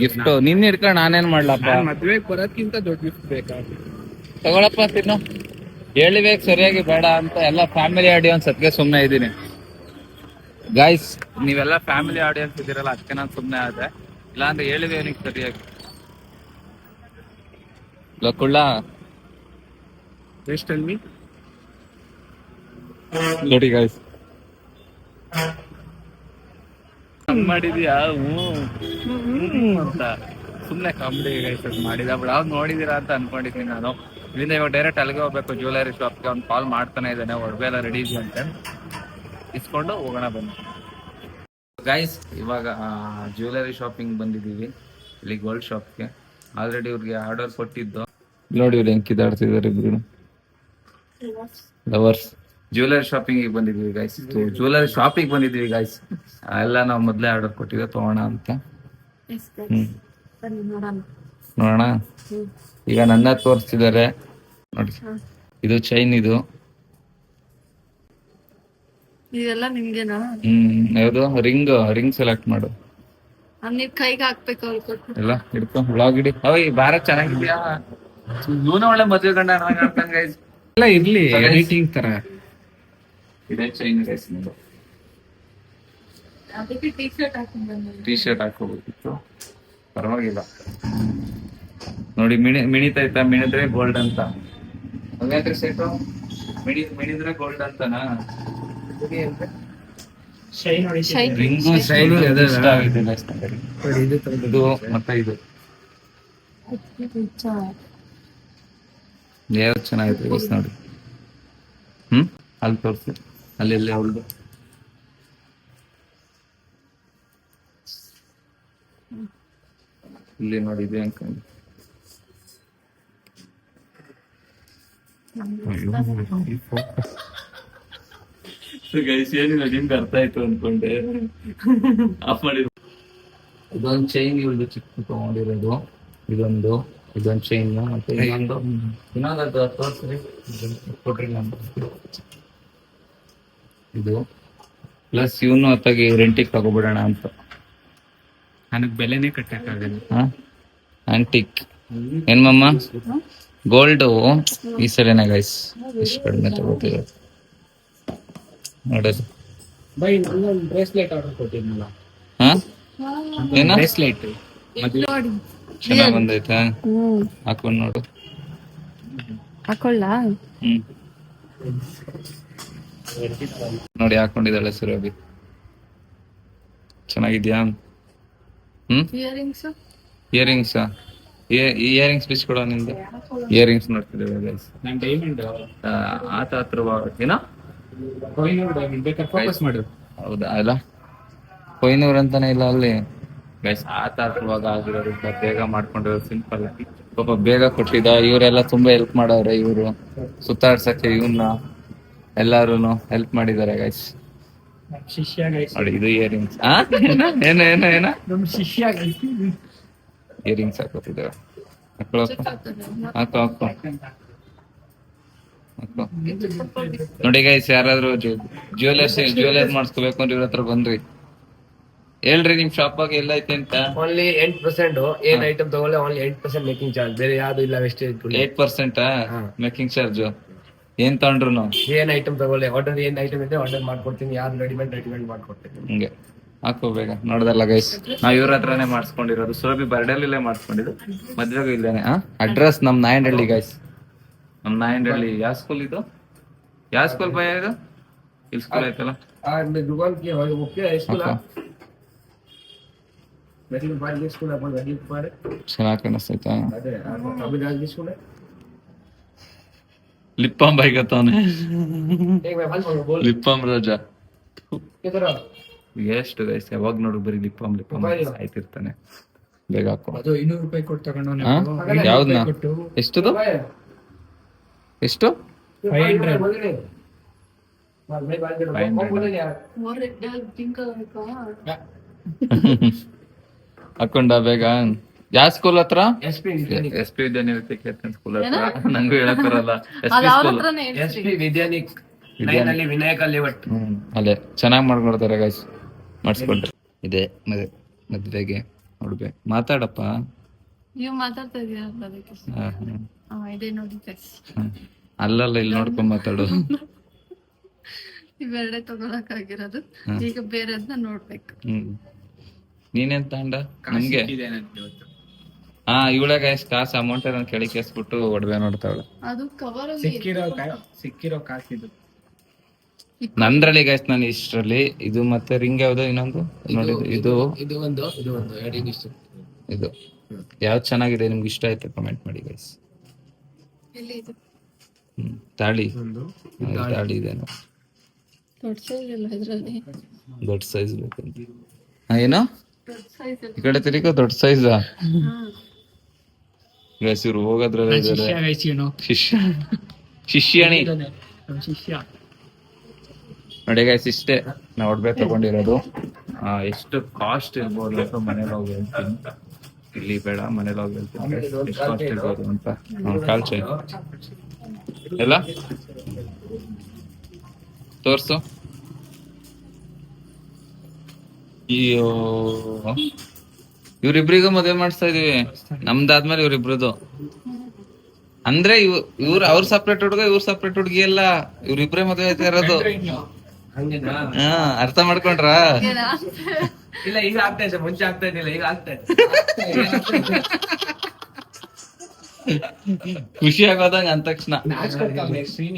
ಗಿಫ್ಟ್ ನಿನ್ ಹಿಡ್ಕೊಂಡ್ ನಾನೇನ್ ಮಾಡ್ಲಪ್ಪ? ಮದ್ವೆಗೆ ಬರೋದ್ಕಿಂತ ದೊಡ್ಡ ಗಿಫ್ಟ್ ಬೇಕಾಗಿ ತಗೊಳಪ್ಪ ತಿನ್ನು. ಹೇಳಿಬೇಕು ಸರಿಯಾಗಿ ಬೇಡ ಅಂತ. ಎಲ್ಲ ಫ್ಯಾಮಿಲಿ ಆಡಿಯನ್ಸ್, ಅದಕ್ಕೆ ಸುಮ್ನೆ ಇದೀನಿ ಗೈಸ್. ನೀವೆಲ್ಲ ಫ್ಯಾಮಿಲಿ ಆಡಿಯನ್ಸ್ ಇದೀರಲ್ಲ, ಅದಕ್ಕೆ ನಾನು ಸುಮ್ನೆ ಆದೆ. ಇಲ್ಲಾಂದ್ರೆ ಹೇಳಿದೆ ನಿಕ್ ಸರಿಯಾಗಿ. ಲಕ್ಕುಳ್ಳ ಎಷ್ಟಲ್ಲಿ ನೋಡಿ ಗೈಸ್, ಮಾಡಿದ್ಯಾ ಅಂತ ಸುಮ್ನೆ ಕಾಮಿಡಿ ಗೈಸ್ ಮಾಡಿದ. ಬ್ಲಾಗ್ ನೋಡಿದೀರಾ ಅಂತ ಅನ್ಕೊಂಡಿದ್ದೀನಿ ನಾನು. ಇಲ್ಲಿಂದ ಇವಾಗ ಡೈರೆಕ್ಟ್ ಅಲ್ಲಿಗೆ ಹೋಗ್ಬೇಕು ಜ್ಯುವೆಲರಿ ಶಾಪ್ಗೆ. ಅವ್ನು ಕಾಲ್ ಮಾಡ್ತಾನೆ ಇದ್ದಾನೆ, ಒಡವೆ ಎಲ್ಲ ರೆಡಿ ಇದೆ ಅಂತ. ಇಸ್ಕೊಂಡು ಹೋಗೋಣ ಬನ್ನಿ ಗೈಸ್. ಇವಾಗ ಜ್ಯುವೆಲರಿ ಶಾಪಿಂಗ್ ಬಂದಿದ್ದೀವಿ, ಇಲ್ಲಿ ಗೋಲ್ಡ್ ಶಾಪ್ಗೆ. ಆಲ್ರೆಡಿ ಇವ್ರಿಗೆ ಆರ್ಡರ್ ಕೊಟ್ಟಿದ್ದು. ನೋಡಿ ಇವ್ರು ಹೆಂಗ್ ಕಿದಾಡ್ತಿದ್ದಾರೆ ಇಬ್ರು ಲವರ್ಸ್. ಜ್ಯುವೆಲರಿ ಶಾಪಿಂಗ್ ಬಂದಿದ್ದೀವಿ ಗೈಸ್. ಜ್ಯುವೆಲರಿ ಶಾಪಿಂಗ್ ಬಂದಿದ್ದೀವಿ ಗೈಸ್. ಎಲ್ಲ ನಾವು ಮೊದಲೇ ಆರ್ಡರ್ ಕೊಟ್ಟಿದ್ದೆ ತಗೋಣ ಅಂತ. ನೋಡೋಣ. ಈಗ ನನ್ನ ತೋರಿಸ್ತಿದ್ದಾರೆ ನೋಡಿ. ಇದು ಚೈನ್, ಇದು ಇದೆಲ್ಲ ನಿಮ್ಗೆನಾ? ಯಾವುದು ರಿಂಗ್ ಸೆಲೆಕ್ಟ್ ಮಾಡು. ನೀವ್ ಕೈಗೆ ಹಾಕ್ಬೇಕು ಅವ್ರು ಕೊಟ್ಟು. ಎಲ್ಲ ಹಿಡ್ಕೊ ಬ್ಲಾಗ್ ಇಡಿ. ಈ ಬಾರ ಚೆನ್ನಾಗಿದ್ಯಾ? ಇವನು ಒಳ್ಳೆ ಮದುವೆ ಗಂಡ ಗೈಸ್. ಎಲ್ಲ ಇರ್ಲಿ ಎಡಿಟಿಂಗ್ ತರ. ಇದೇ ಚೈನ್ ಗೈಸ್. ನೀವು ಅದಕ್ಕೆ ಟೀ ಶರ್ಟ್ ಹಾಕೊಂಡ್ ಬಂದೆ. ಟೀ ಶರ್ಟ್ ಹಾಕೋಬೇಕಿತ್ತು, ಪರವಾಗಿಲ್ಲ. ನೋಡಿ ಮಿಣಿತೈತಾ? ಮಿಣಿದ್ರೆ ಗೋಲ್ಡ್ ಅಂತ. ಹಾಗಾದ್ರೆ ಸೆಟ್ಟು ಮಿಣಿದ್ರೆ ಗೋಲ್ಡ್ ಅಂತನಾ? ರಿಂಗು Shining ಇಷ್ಟ ಆಗಿದೆ guys ನನಗೆ. ಇದು ಮತ್ತೆ ಇದು ಯಾವ್ದು ಚೆನ್ನಾಗಿದೆ guys ನೋಡಿ. ಅಲ್ಲಿ ತೋರಿಸಿ, ಅಲ್ಲಿ ಅವಳದು. ಇಲ್ಲಿ ನೋಡಿ ಇದೆ ಅನ್ಕೊಂಡು. ಗೈಸ್ ಏನಿಲ್ಲ, ನಿಮ್ಗೆ ಅರ್ಥ ಆಯ್ತು ಅನ್ಕೊಂಡೆ, ಆಫ್ ಮಾಡಿದ್ರು. ಇದೊಂದು ಚೈನ್ ಇವ್ರದ್ದು ಚಿಕ್ಕ ತಗೊಂಡಿರೋದು. ಇದೊಂದು ಚೈನ್, ಮತ್ತೆ ಇನ್ನೊಂದು ತೋರಿಸ್ರಿ ಕೊಟ್ರಿ ನಾನು. ಇದು ಪ್ಲಸ್ ಇವನು ಹೊತ್ತಾಗಿ ರೆಂಟಿಗೆ ತಗೋಬಿಡೋಣ ಅಂತ. ನನಗ್ ಬೆಲೆನೇ ಕಟ್ಟಕ್ಕಾಗಲ್ಲ. ಆಂಟಿಕ್ ಏನ್ ಮಮ್ಮ? ಗೋಲ್ಡ್ ಈ ಸರಿನಾ ಗೈಸ್? ಇಷ್ಟು ಕಡಿಮೆ ತಗೋತೀರ ನೋಡೋದು. ಬ್ರೇಸ್ಲೆಟ್ ಆರ್ಡರ್ ಕೊಟ್ಟಿದ್ನಲ್ಲ, ಹಾ ಏನ ಬ್ರೇಸ್ಲೆಟ್ ನೋಡಿ ಚೆನ್ನಾಗ್ ಬಂದೈತಾ? ಹಾಕೊಂಡ್ ನೋಡು. ಹಾಕೊಳ್ಳ ನೋಡಿ ಹಾಕೊಂಡಿದ್ದಾಳೆ ಸುರಭಿ. ಚೆನ್ನಾಗಿದ್ಯಾ? ಇಯರಿಂಗ್ಸ್ ಇಯರಿಂಗ್ಸ್ ಬಿಚ್ಕೊಡೋ ನಿಂದು. ಇಯರಿಂಗ್ಸ್ ನೋಡ್ತಿದ್ದೇವೆ ಗೈಸ್. ನನ್ ಡೈಮಂಡ್ ಆತ ಹತ್ರ ಏನೋ ಕೊಹಿನೂರ್ ಡೈಮಂಡ್ ಬೇಕಾದ್ರೆ ಫೋಕಸ್ ಮಾಡು. ಹೌದಾ? ಅಲ್ಲ ಕೊಯ್ನೂರ್ ಅಂತಾನೆ ಇಲ್ಲ ಅಲ್ಲಿ ಗೈಸ್. ಆತ ಹತ್ರವಾಗ ಆಗಿರೋದ್ರಿಂದ ಬೇಗ ಮಾಡ್ಕೊಂಡಿರೋ ಸಿಂಪಲ್ ಆಗಿ. ಪಾಪ ಬೇಗ ಕೊಟ್ಟಿದ್ದ. ಇವರೆಲ್ಲ ತುಂಬಾ ಹೆಲ್ಪ್ ಮಾಡವ್ರೆ. ಇವರು ಸುತ್ತಾಡ್ಸಕ್ಕೆ ಇವನ್ನ ಎಲ್ಲಾರು ಹೆಲ್ಪ್ ಮಾಡಿದ್ದಾರೆ ಗೈಸ್. ಶಿಷ್ಯ ಗೈಸ್, ನೋಡಿ ಇದು ಇಯರಿಂಗ್ಸ್. ಏನ ನಮ್ ಶಿಷ್ಯ ಗೈಸ್. ಇಯರಿಂಗ್ಸ್ ಹಾಕೋತಿದ್ದೇವೆ. ಹಾಕೋ ನೋಡಿ ಗೈಸ್, ಯಾರಾದ್ರೂ ಜ್ಯುವೆಲರ್ಸ್ ಮಾಡಿಸ್ಕೋಬೇಕು ಅಂದ್ರೆ ಇವ್ರ ಹತ್ರ ಬಂದ್ರಿ. ಹೇಳ್ರಿ ನಿಮ್ ಶಾಪ್ ಆಗಿ ಎಲ್ಲ ಐತೆ ಅಂತ. ಓನ್ಲಿ 8%. ಏನ್ ಐಟಮ್ ತಗೊಳ್ಳಿ ಓನ್ಲಿ 8% ಮೇಕಿಂಗ್ ಚಾರ್ಜ್, ಬೇರೆ ಯಾವ್ದು ಇಲ್ಲ. Wastage 8% making charge. ಏನ್ ತಗೊಂಡ್ರು ಏನ್ ಐಟಮ್ ತಗೊಳ್ಳಿ, ಆರ್ಡರ್ ಏನ್ ಐಟಮ್ ಇದೆ ಆರ್ಡರ್ ಮಾಡ್ಕೊಡ್ತೀನಿ. ಯಾರು ರೆಡಿಮೇಡ್ ಮಾಡ್ಕೊಡ್ತೀನಿ. ಹಿಂಗೆ ಹಾಕೋ ಬೇಗ. ನೋಡ್ದಲ್ಲ ಗೈಸ್, ನಾವ್ ಇವ್ರ ಹತ್ರನೇ ಮಾಡಿಸ್ಕೊಂಡಿರೋದು. ಸುರಭಿ ಬರ್ಡೇಲಿಲ್ಲೇ ಮಾಡಿಸ್ಕೊಂಡಿದ್ದು, ಮದ್ವೆಗೂ ಇಲ್ಲೇನೆ. ಅಡ್ರೆಸ್ ನಮ್ ನಾಯಂಡಹಳ್ಳಿ ಗೈಸ್. ನಮ್ ನಾಯಂಡಹಳ್ಳಿ. ಯಾವ ಸ್ಕೂಲ್ ಇದು? ಯಾವ ಸ್ಕೂಲ್ ಭಯ ಇದು? ಇಲ್ಲಿ ಸ್ಕೂಲ್ ಐತಲ್ಲ. दुकान की ओके स्कूल ಹಾಕೋ. मेरी मोबाइल की स्कूल अपन वेडिंग पर ಚೆನ್ನಾಗಿ ಕಾಣಿಸ್ತೈತಾ? अरे अभी राज की स्कूल है. ಲಿಪ್ಪಾಮ್ ಬೈಗತ್ತವನೆ. एक मैं बात बोल ಲಿಪ್ಪಾಮ್ ರಾಜ किधर ಎಷ್ಟು ಗೈಸ್, ಯಾವಾಗ ನೋಡು ಬರೀ ಲಿಪ್ಪಾಮ್ ಆಯ್ತಿರ್ತಾನೆ. ಬೇಗ ಹಾಕೋ. ಅದು 200 ರೂಪಾಯಿ ಕೊಟ್ಟು ತಗೊಂಡು ಯಾವ್ದನ್ನ? ಎಷ್ಟದು? ಎಷ್ಟು? 500. ಹಾಕೊಂಡ ಬೇಗ. ಯಾವ ಸ್ಕೂಲ್ ಹತ್ರ? एसपी SP ವಿದ್ಯಾನಿಲಯ ಸ್ಕೂಲ್ ಹತ್ರ. ನಂಗೂ ಹೇಳಕ್ ಬರಲ್ಲ. SP school. एसपी विद्यानिक ಲೈನ್ ಅಲ್ಲಿ ವಿನಾಯಕ ಲೇಔಟ್. ಅಲ್ಲೇ ಚೆನ್ನಾಗಿ ಮಾಡ್ಕೊಡ್ತಾರೆ ಗೈಸ್. ಮಾಡಿಸ್ಕೊಂಡ್ರೆ ಇದೆ ಮದ್ವೆಗೆ ನೋಡ್ಬೇಕು. ಮಾತಾಡಪ್ಪ. ನೀವು ಮಾತಾಡ್ತಾ ಇದೀರಲ್ಲ ಅದಕ್ಕೆ. ಇದೇ ನೋಡಿ guys. ಅಲ್ಲಲ್ಲ, ಇಲ್ಲಿ ನೋಡ್ಕೊಂಡ್ ಮಾತಾಡು. ಇವೆರಡೇ ತಗೊಳಕಾಗಿರೋದು. ಈಗ ಬೇರೆದ್ನ ನೋಡ್ಬೇಕು. ನೀನೇನ್ ತಗೊಂಡ? ನಮ್ಗೆ ಇವಳೆ ಗೈಸ್ ಕಾಸು ಅಮೌಂಟ್ ನಾನು ಕೆಳಗೆ ಕೇಸ್ಬಿಟ್ಟು ಒಡವೆ ನೋಡ್ತಾವಳೆ. ಅದು ಕವರ್ ಸಿಕ್ಕಿರೋ ಕಾಸಿದು ನಂದ್ರಲ್ಲಿ ಗೈಸ್. ನಾನು ಇಷ್ಟರಲ್ಲಿ ಇದು ಮತ್ತೆ ರಿಂಗ್ ಯಾವ್ದು ಇನ್ನೊಂದು ನೋಡಿ. ಇದು ಎಡಿಂಗ್ ಇಷ್ಟು ಇದು ಯಾವ್ದು ಚೆನ್ನಾಗಿದೆ, ನಿಮ್ಗೆ ಇಷ್ಟ ಆಯ್ತು ಕಮೆಂಟ್ ಮಾಡಿ ಗೈಸ್. ಎಲ್ಲಿ ಇದು ತಾಳಿ ಒಂದು ತಾಳಿ ಇದೆ ದೊಡ್ಡ ಸೈಜ್ ಇಲ್ಲ ಇದ್ರಲ್ಲಿ. ದೊಡ್ಡ ಸೈಜ್ ಬೇಕಂತ ಏನೋ ದೊಡ್ಡ ಸೈಜ್ ಈ ಕಡೆ ತಿರುಗೋ ದೊಡ್ಡ ಸೈಜಾ ಹ್ಮ್ ಗೈಸ್ ಇವ್ರು ಹೋಗೋದ್ರಲ್ಲ ಶಿಷ್ಯ ಗೈಸ್ ಇವನು ಶಿಷ್ಯ ಶಿಷ್ಯಣಿ ಶಿಷ್ಯ. ನೋಡಿ ಗೈಸ್ ಇಷ್ಟೇ ನಾವು ಒಡವೆ ತಗೊಂಡಿರೋದು. ಎಷ್ಟು ಕಾಸ್ಟ್ ಇರ್ಬೋದು ಅಂತ ಮನೇಲಿ ಹೋಗಿ ಹೇಳ್ತೀನಿ. ಇಲ್ಲಿ ಬೇಡ ಮನೇಲಿ ಹೋಗಿ ಹೇಳ್ತೀನಿ ಎಷ್ಟು ಕಾಸ್ಟ್ ಇರ್ಬೋದು ಅಂತ. ಕಾಲ್ಚೆ ಎಲ್ಲ ತೋರ್ಸು. ಅಯ್ಯೋ ಇವ್ರಿಬ್ರಿಗೂ ಮದುವೆ ಮಾಡಿಸ್ತಾ ಇದೀವಿ. ನಮ್ದಾದ್ಮೇಲೆ ಇವ್ರಿಬ್ರದ್ದು ಅಂದ್ರೆ ಇವ್ರು ಅವ್ರ ಸಪ್ರೇಟ್ ಹುಡುಗ ಇವ್ರ ಸಪ್ರೇಟ್ ಹುಡುಗಿ ಎಲ್ಲ ಇವ್ರಿಬ್ರೇ ಮದುವೆ ಆಯ್ತಾ ಇರೋದು. ಹಂಗೇನಾ? ಹಾ ಅರ್ಥ ಮಾಡ್ಕೊಂಡ್ರ? ಇಲ್ಲ ಈಗ ಆಗ್ತಾ ಇದೆ, ಮುಂಚೆ ಆಗ್ತಾ ಇದ್ದಿಲ್ಲ, ಈಗ ಆಗ್ತಾ ಇದೆ. ಖುಷಿ ಆಗೋದಂಗ ಅಂದ ತಕ್ಷಣ.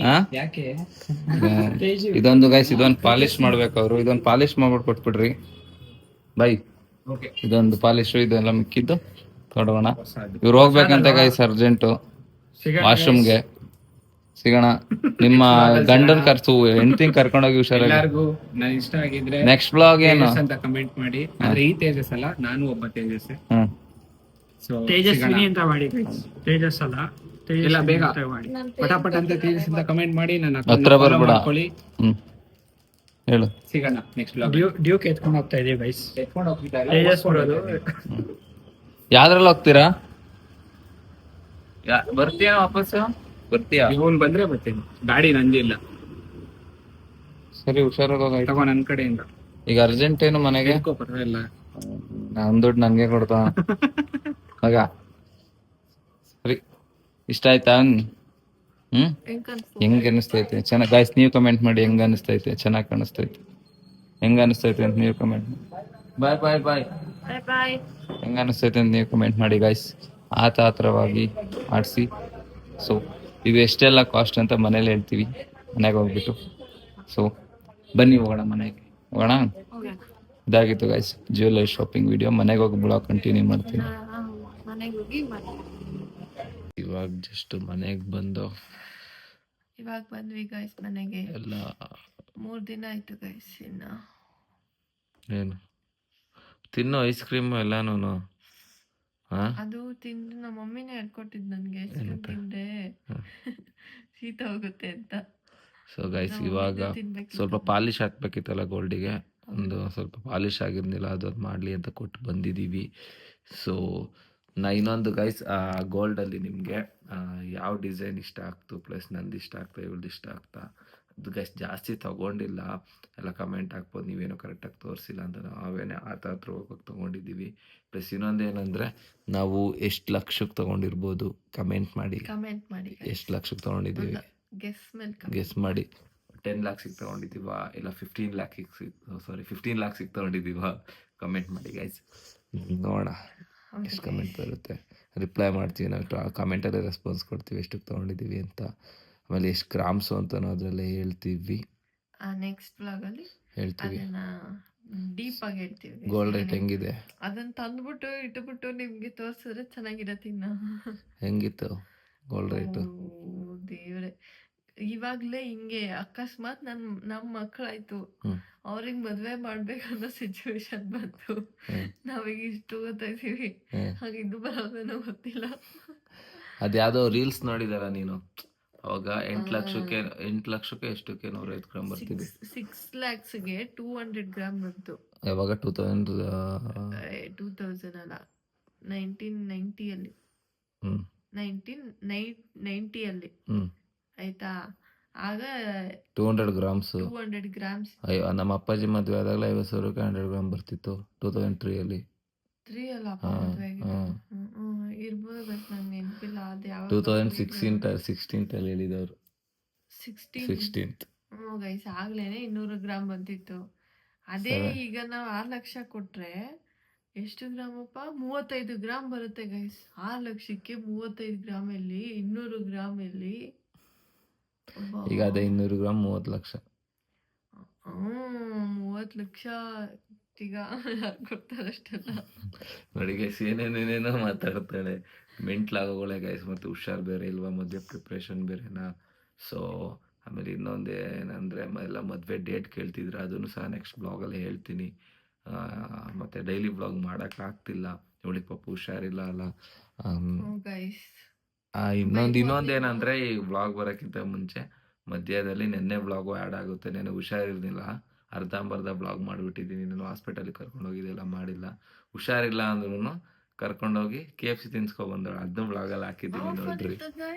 ಹಾ? ಯಾಕೆ ಇದೊಂದು ಗೈಸ್ ಇದೊಂದು ಪಾಲಿಶ್ ಮಾಡ್ಬೇಕು ಅವ್ರು. ಇದೊಂದು ಪಾಲಿಶ್ ಮಾಡ್ಬಿಟ್ಟು ಕೊಟ್ಬಿಡ್ರಿ ಬೈ. Okay. ಇದೊಂದು ಪಾಲಿಶ್ ಇದೆಲ್ಲ ಮಿಕ್ಕಿದ್ದು ತೊಡಗೋಣ. ಇವ್ರು ಹೋಗ್ಬೇಕಂತ ಗೈಸ್ ಅರ್ಜೆಂಟು ವಾಶ್ರೂಮ್ಗೆ. ಸಿಗೋಣ. ನಿಮ್ಮ ಗಂಡನ್ ಕರ್ಸು ಹೆಂಡತಿನ ಕರ್ಕೊಂಡೋಗಿ ಹುಷಾರಾಗಿ. ಎಲ್ಲರಿಗೂ ನಾನು ಇಷ್ಟ ಆಗಿದ್ರೆ ನೆಕ್ಸ್ಟ್ ಬ್ಲಾಗ್ ಏನು ತೇಜಸ್ ಅಂತ ಕಮೆಂಟ್ ಮಾಡಿ. ಆದ್ರೆ ಈ ತೇಜಸ್ ಅಲ್ಲ, ನಾನು ಒಬ್ಬ ತೇಜಸ್. ಹ್ಮ್ ಸೊ ತೇಜಸ್ವಿನಿ ಅಂತ ಮಾಡಿ ತೇಜಸ್ ಅಲ್ಲ, ಇಲ್ಲ ಬೇಗ ಮಾಡಿ ಪಟಾಪಟ್ ಅಂತ ತೇಜಸ್ ಅಂತ ಕಮೆಂಟ್ ಮಾಡಿ. ನನ್ನ ಹತ್ರ ಬರ್ಬೇಡ. ಹ್ಮ್ ಹೇಳು. ಸಿಗೋಣ ನೆಕ್ಸ್ಟ್ ಬ್ಲಾಗ್. ಡ್ಯೂಕ್ ಎತ್ಕೊಂಡು ಹೋಗ್ತಾ ಇದೀವಿ ಗೈಸ್. ಎತ್ಕೊಂಡು ಹೋಗ್ತಿದ್ದಾರೆ ತೇಜಸ್ ಬರೋದು. ಯಾವ್ದ್ರಲ್ಲಿ ಹೋಗ್ತೀರಾ? ಬರ್ತೀಯ ವಾಪಸ್ಸು? ಬರ್ತೀಯಾ? ಇವನ್ ಬಂದ್ರೆ ಬರ್ತೀನಿ. ಗಾಡಿ ನಂದಿಲ್ಲ. ಸರಿ ಹುಷಾರಾಗಿ ಹೋಗ. ತಗೋ ನನ್ ಕಡೆಯಿಂದ. ಈಗ ಅರ್ಜೆಂಟ್ ಏನು ಮನೆಗೆ? ಪರವಾಗಿಲ್ಲ. ನನ್ ದುಡ್ಡು ನನ್ಗೆ ಕೊಡ್ತಾ ಮಗ. ಸರಿ ಇಷ್ಟ ಆಯ್ತಾ? ಹ್ಮ್ ಹೆಂಗ್ ಅನಿಸ್ತೈತೆ? ಚೆನ್ನಾಗ್ ಗಾಯ್ಸ್ ನೀವು ಕಮೆಂಟ್ ಮಾಡಿ ಹೆಂಗ್ ಅನಿಸ್ತೈತೆ. ಚೆನ್ನಾಗ್ ಕಾಣಿಸ್ತೈತೆ ಹೆಂಗ್ ಅನಿಸ್ತೈತೆ ಅಂತ ನೀವು ಕಮೆಂಟ್ ಮಾಡಿ. ಬಾಯ್ ಬಾಯ್ ಬಾಯ್. ಬಾಯ್ ಬಾಯ್. ಹೆಂಗ ಅನಿಸ್ತೈತೆ ಅಂತ ನೀವು ಕಮೆಂಟ್ ಮಾಡಿ ಗಾಯ್ಸ್. ಆತರವಾಗಿ ಆಡಿಸಿ. ಸೊ ಇದು ಎಷ್ಟೆಲ್ಲ ಕಾಸ್ಟ್ ಅಂತ ಮನೇಲಿ ಹೇಳ್ತೀವಿ ಮನೆಗೆ ಹೋಗ್ಬಿಟ್ಟು. ಸೊ ಬನ್ನಿ ಹೋಗೋಣ ಮನೆಗೆ. ಹೋಗೋಣ. ಇದಾಗಿತ್ತು ಗಾಯ್ಸ್ ಜ್ಯುವೆಲ್ಲರಿ ಶಾಪಿಂಗ್ ವಿಡಿಯೋ. ಮನೆಗೆ ಹೋಗಿ ಬ್ಲಾಗ್ ಕಂಟಿನ್ಯೂ ಮಾಡ್ತೀನಿ. ಮನೆಗೆ ಹೋಗಿ ಇವಾಗ ಜಸ್ಟ್ ಮನೆಗೆ ಬಂದು ಇವಾಗ ಬಂದ್ವಿ ಗೈಸ್ ಮನೆಗೆ. ಎಲ್ಲ 3 ದಿನ ಆಯ್ತು ಗೈಸ್. ಇನ್ನ ಏನು ತಿನ್ನೋ ಐಸ್ ಕ್ರೀಮ್ ಎಲ್ಲಾನು. ಹಾ ಅದು ತಿಂದು ನಮ್ಮ ಮಮ್ಮಿನೇ ಹೇಳ್ಕೊಟ್ಟಿದ್ ನನ್ಗೆ. ಐಸ್ ಕ್ರೀಮ್ ತಿಂದ್ರೆ ಶೀತ ಹೋಗುತ್ತೆ ಅಂತ. ಸೊ ಗೈಸ್ ಇವಾಗ ಸ್ವಲ್ಪ ಪಾಲಿಶ್ ಹಾಕ್ಬೇಕಿತ್ತಲ್ಲ ಗೋಲ್ಡಿಗೆ. ಒಂದು ಸ್ವಲ್ಪ ಪಾಲಿಶ್ ಆಗಿರ್ಲಿಲ್ಲ, ಅದು ಮಾಡಲಿ ಅಂತ ಕೊಟ್ಟು ಬಂದಿದ್ದೀವಿ. ಸೊ ಇನ್ನೊಂದು ಗೈಸ್ ಗೋಲ್ಡಲ್ಲಿ ನಿಮಗೆ ಯಾವ ಡಿಸೈನ್ ಇಷ್ಟ ಆಗ್ತು, ಪ್ಲಸ್ ನಂದು ಇಷ್ಟ ಆಗ್ತಾ ಇವ್ರದ್ದು ಇಷ್ಟ ಆಗ್ತಾ ಅದು ಗೈಸ್ ಜಾಸ್ತಿ ತೊಗೊಂಡಿಲ್ಲ. ಎಲ್ಲ ಕಮೆಂಟ್ ಹಾಕ್ಬೋದು ನೀವೇನೋ ಕರೆಕ್ಟಾಗಿ ತೋರಿಸಿಲ್ಲ ಅಂತ. ನಾವೇನೇ ಹತ್ರ ಹೋಗೋಕೆ ತೊಗೊಂಡಿದ್ದೀವಿ. ಪ್ಲಸ್ ಇನ್ನೊಂದೇನೆಂದರೆ ನಾವು ಎಷ್ಟು ಲಕ್ಷಕ್ಕೆ ತೊಗೊಂಡಿರ್ಬೋದು ಕಮೆಂಟ್ ಮಾಡಿ. ಎಷ್ಟು ಲಕ್ಷಕ್ಕೆ ತೊಗೊಂಡಿದ್ದೀವಿ ಗೆಸ್ ಮಾಡಿ. 10 ಲ್ಯಾಕ್ಸಿಗೆ ತೊಗೊಂಡಿದ್ದೀವ ಇಲ್ಲ 15 ಲ್ಯಾಕ್ಸಿಗೆ ತೊಗೊಂಡಿದ್ದೀವ ಕಮೆಂಟ್ ಮಾಡಿ ಗೈಸ್. ನೋಡೋಣ ಎಷ್ಟು ಕಮೆಂಟ್ ಬರುತ್ತೆ. ರಿಪ್ಲೈ ಮಾಡ್ತೀವಿ ನಾವು. ಕಮೆಂಟಲ್ಲಿ ರೆಸ್ಪಾನ್ಸ್ ಕೊಡ್ತೀವಿ ಎಷ್ಟಕ್ಕೆ ತೊಗೊಂಡಿದ್ದೀವಿ ಅಂತ. ಆಮೇಲೆ ಎಷ್ಟು ಗ್ರಾಮ್ಸು ಅಂತಲೂ ಅದರಲ್ಲೇ ಹೇಳ್ತೀವಿ. ನೆಕ್ಸ್ಟ್ ಬ್ಲಾಗ್ ಅಲ್ಲಿ ಹೇಳ್ತೀವಿ. ಡೀಪ್ ಆಗಿ ಹೇಳ್ತೀವಿ. ಗೋಲ್ಡ್ ರೇಟ್ ಹೆಂಗಿದೆ ಅದನ್ನ ತಂದ್ಬಿಟ್ಟು ಇಟ್ಬಿಟ್ಟು ನಿಮ್ಗೆ ತೋರ್ಸಿದ್ರೆ ಚೆನ್ನಾಗಿರತ್ತೆ. ಇನ್ನ ಹೆಂಗಿತ್ತು ಗೋಲ್ಡ್ ರೇಟು? ದೇವ್ರೆ, ಇವಾಗ್ಲೇ ಹಿಂಗೆ ಅಕಸ್ಮಾತ್ ನಮ್ಮ ಮಕ್ಕಳಾಯ್ತು, ಅವ್ರಿಗೆ ಮದ್ವೆ ಮಾಡ್ಬೇಕನ್ನೋ ಸಿಚುವೇಶನ್ ಬಂತು, ನಾವೀಗ ಇಷ್ಟು ಓದ್ತಾ ಇದೀವಿ, ಹಾಗೆ ಇದು ಬರೋದೇನೋ ಗೊತ್ತಿಲ್ಲ. ಅದ್ಯಾವುದೋ ರೀಲ್ಸ್ ನೋಡಿದಾರ ನೀನು? ಅವಾಗ 8 ಲಕ್ಷಕ್ಕೆ ಎಷ್ಟಕ್ಕೆ 105 ಗ್ರಾಮ್ ಬರ್ತಿದ್ವಿ. 6 lakhsಗೆ 200 ಗ್ರಾಮ್ ಬಂತು. ಯಾವಾಗ 2000 ಅಲ್ಲ 1990 ಅಲ್ಲಿ. 1990 ಅಲ್ಲಿ ಆಯ್ತಾ. ಆಗ 200 ಗ್ರಾಮ್ಸ್. ನಮ್ಮ ಅಪ್ಪಾಜಿ ಮದುವೆ ಆದಾಗಲೇ 50,000ಕ್ಕೆ 100 ಗ್ರಾಮ್ ಬರ್ತಿತ್ತು 2003 ಅಲ್ಲಿ. 3 ಅಲ್ಲ ಇರ್ಬೋದು, ಬಟ್ ನಂಗೆ ನೆನಪಿಲ್ಲ. ಅದು ಯಾವ 2016 ಅಲ್ಲಿ ಹೇಳಿದವರು. 16th ಗೈಸ್ ಆಗ್ಲೇನೆ 200 ಗ್ರಾಮ್ ಬಂದಿತ್ತು. ಅದೇ ಈಗ ನಾವು 6 ಲಕ್ಷ ಕೊಟ್ರೆ ಎಷ್ಟು ಗ್ರಾಮಪ್ಪ? 35 ಗ್ರಾಮ್ ಬರುತ್ತೆ ಗೈಸ್. 6 ಲಕ್ಷಕ್ಕೆ 35 ಗ್ರಾಮ್ ಎಲ್ಲಿ, 200 ಗ್ರಾಮ್ ಎಲ್ಲಿ? ಈಗ ಅದೇ 200 ಗ್ರಾಮ್ 30 ಲಕ್ಷ. 30 ಲಕ್ಷ ಈಗ ಕೊಡ್ತಾರಷ್ಟೆಲ್ಲ. ನೋಡಿ ಗೈಸ್ ಏನೇನೇನೇನೋ ಮಾತಾಡ್ತಾಳೆ. ಮೆಂಟ್ಲಾಗೋಳೆ ಗೈಸ್, ಮತ್ತು ಹುಷಾರು ಬೇರೆ ಇಲ್ವಾ, ಮದುವೆ ಪ್ರಿಪ್ರೇಷನ್ ಬೇರೆನಾ. ಸೊ ಆಮೇಲೆ ಇನ್ನೊಂದು ಏನಂದರೆ ಎಲ್ಲ ಮದುವೆ ಡೇಟ್ ಕೇಳ್ತಿದ್ರೆ ಅದನ್ನು ಸಹ ನೆಕ್ಸ್ಟ್ ಬ್ಲಾಗಲ್ಲಿ ಹೇಳ್ತೀನಿ. ಮತ್ತು ಡೈಲಿ ಬ್ಲಾಗ್ ಮಾಡೋಕ್ಕಾಗ್ತಿಲ್ಲ, ಇವಳಿಗೆ ಪಾಪ ಹುಷಾರಿಲ್ಲ ಅಲ್ಲ. ಗೈಸ್ ಇನ್ನೊಂದೇನಂದರೆ ಈ ಬ್ಲಾಗ್ ಬರೋಕ್ಕಿಂತ ಮುಂಚೆ ಮಧ್ಯದಲ್ಲಿ ನೆನ್ನೆ ಬ್ಲಾಗು ಆ್ಯಡ್ ಆಗುತ್ತೆ. ನೆನ್ನೆ ಹುಷಾರಿರಲಿಲ್ಲ, ಅರ್ಧಂಬರ್ಧ ಬ್ಲಾಗ್ ಮಾಡಿಬಿಟ್ಟಿದ್ದೀನಿ. ನಾನು ಹಾಸ್ಪಿಟಲಿಗೆ ಕರ್ಕೊಂಡೋಗಿದ್ದೆಲ್ಲ ಮಾಡಿಲ್ಲ. ಹುಷಾರಿಲ್ಲ ಅಂದ್ರೂ ಕರ್ಕೊಂಡೋಗಿ KFC ತಿನ್ಸ್ಕೊಬಂದಳು, ಅದನ್ನ ಬ್ಲಾಗಲ್ಲಿ ಹಾಕಿದ್ದೀನಿ ನೋಡ್ರಿ.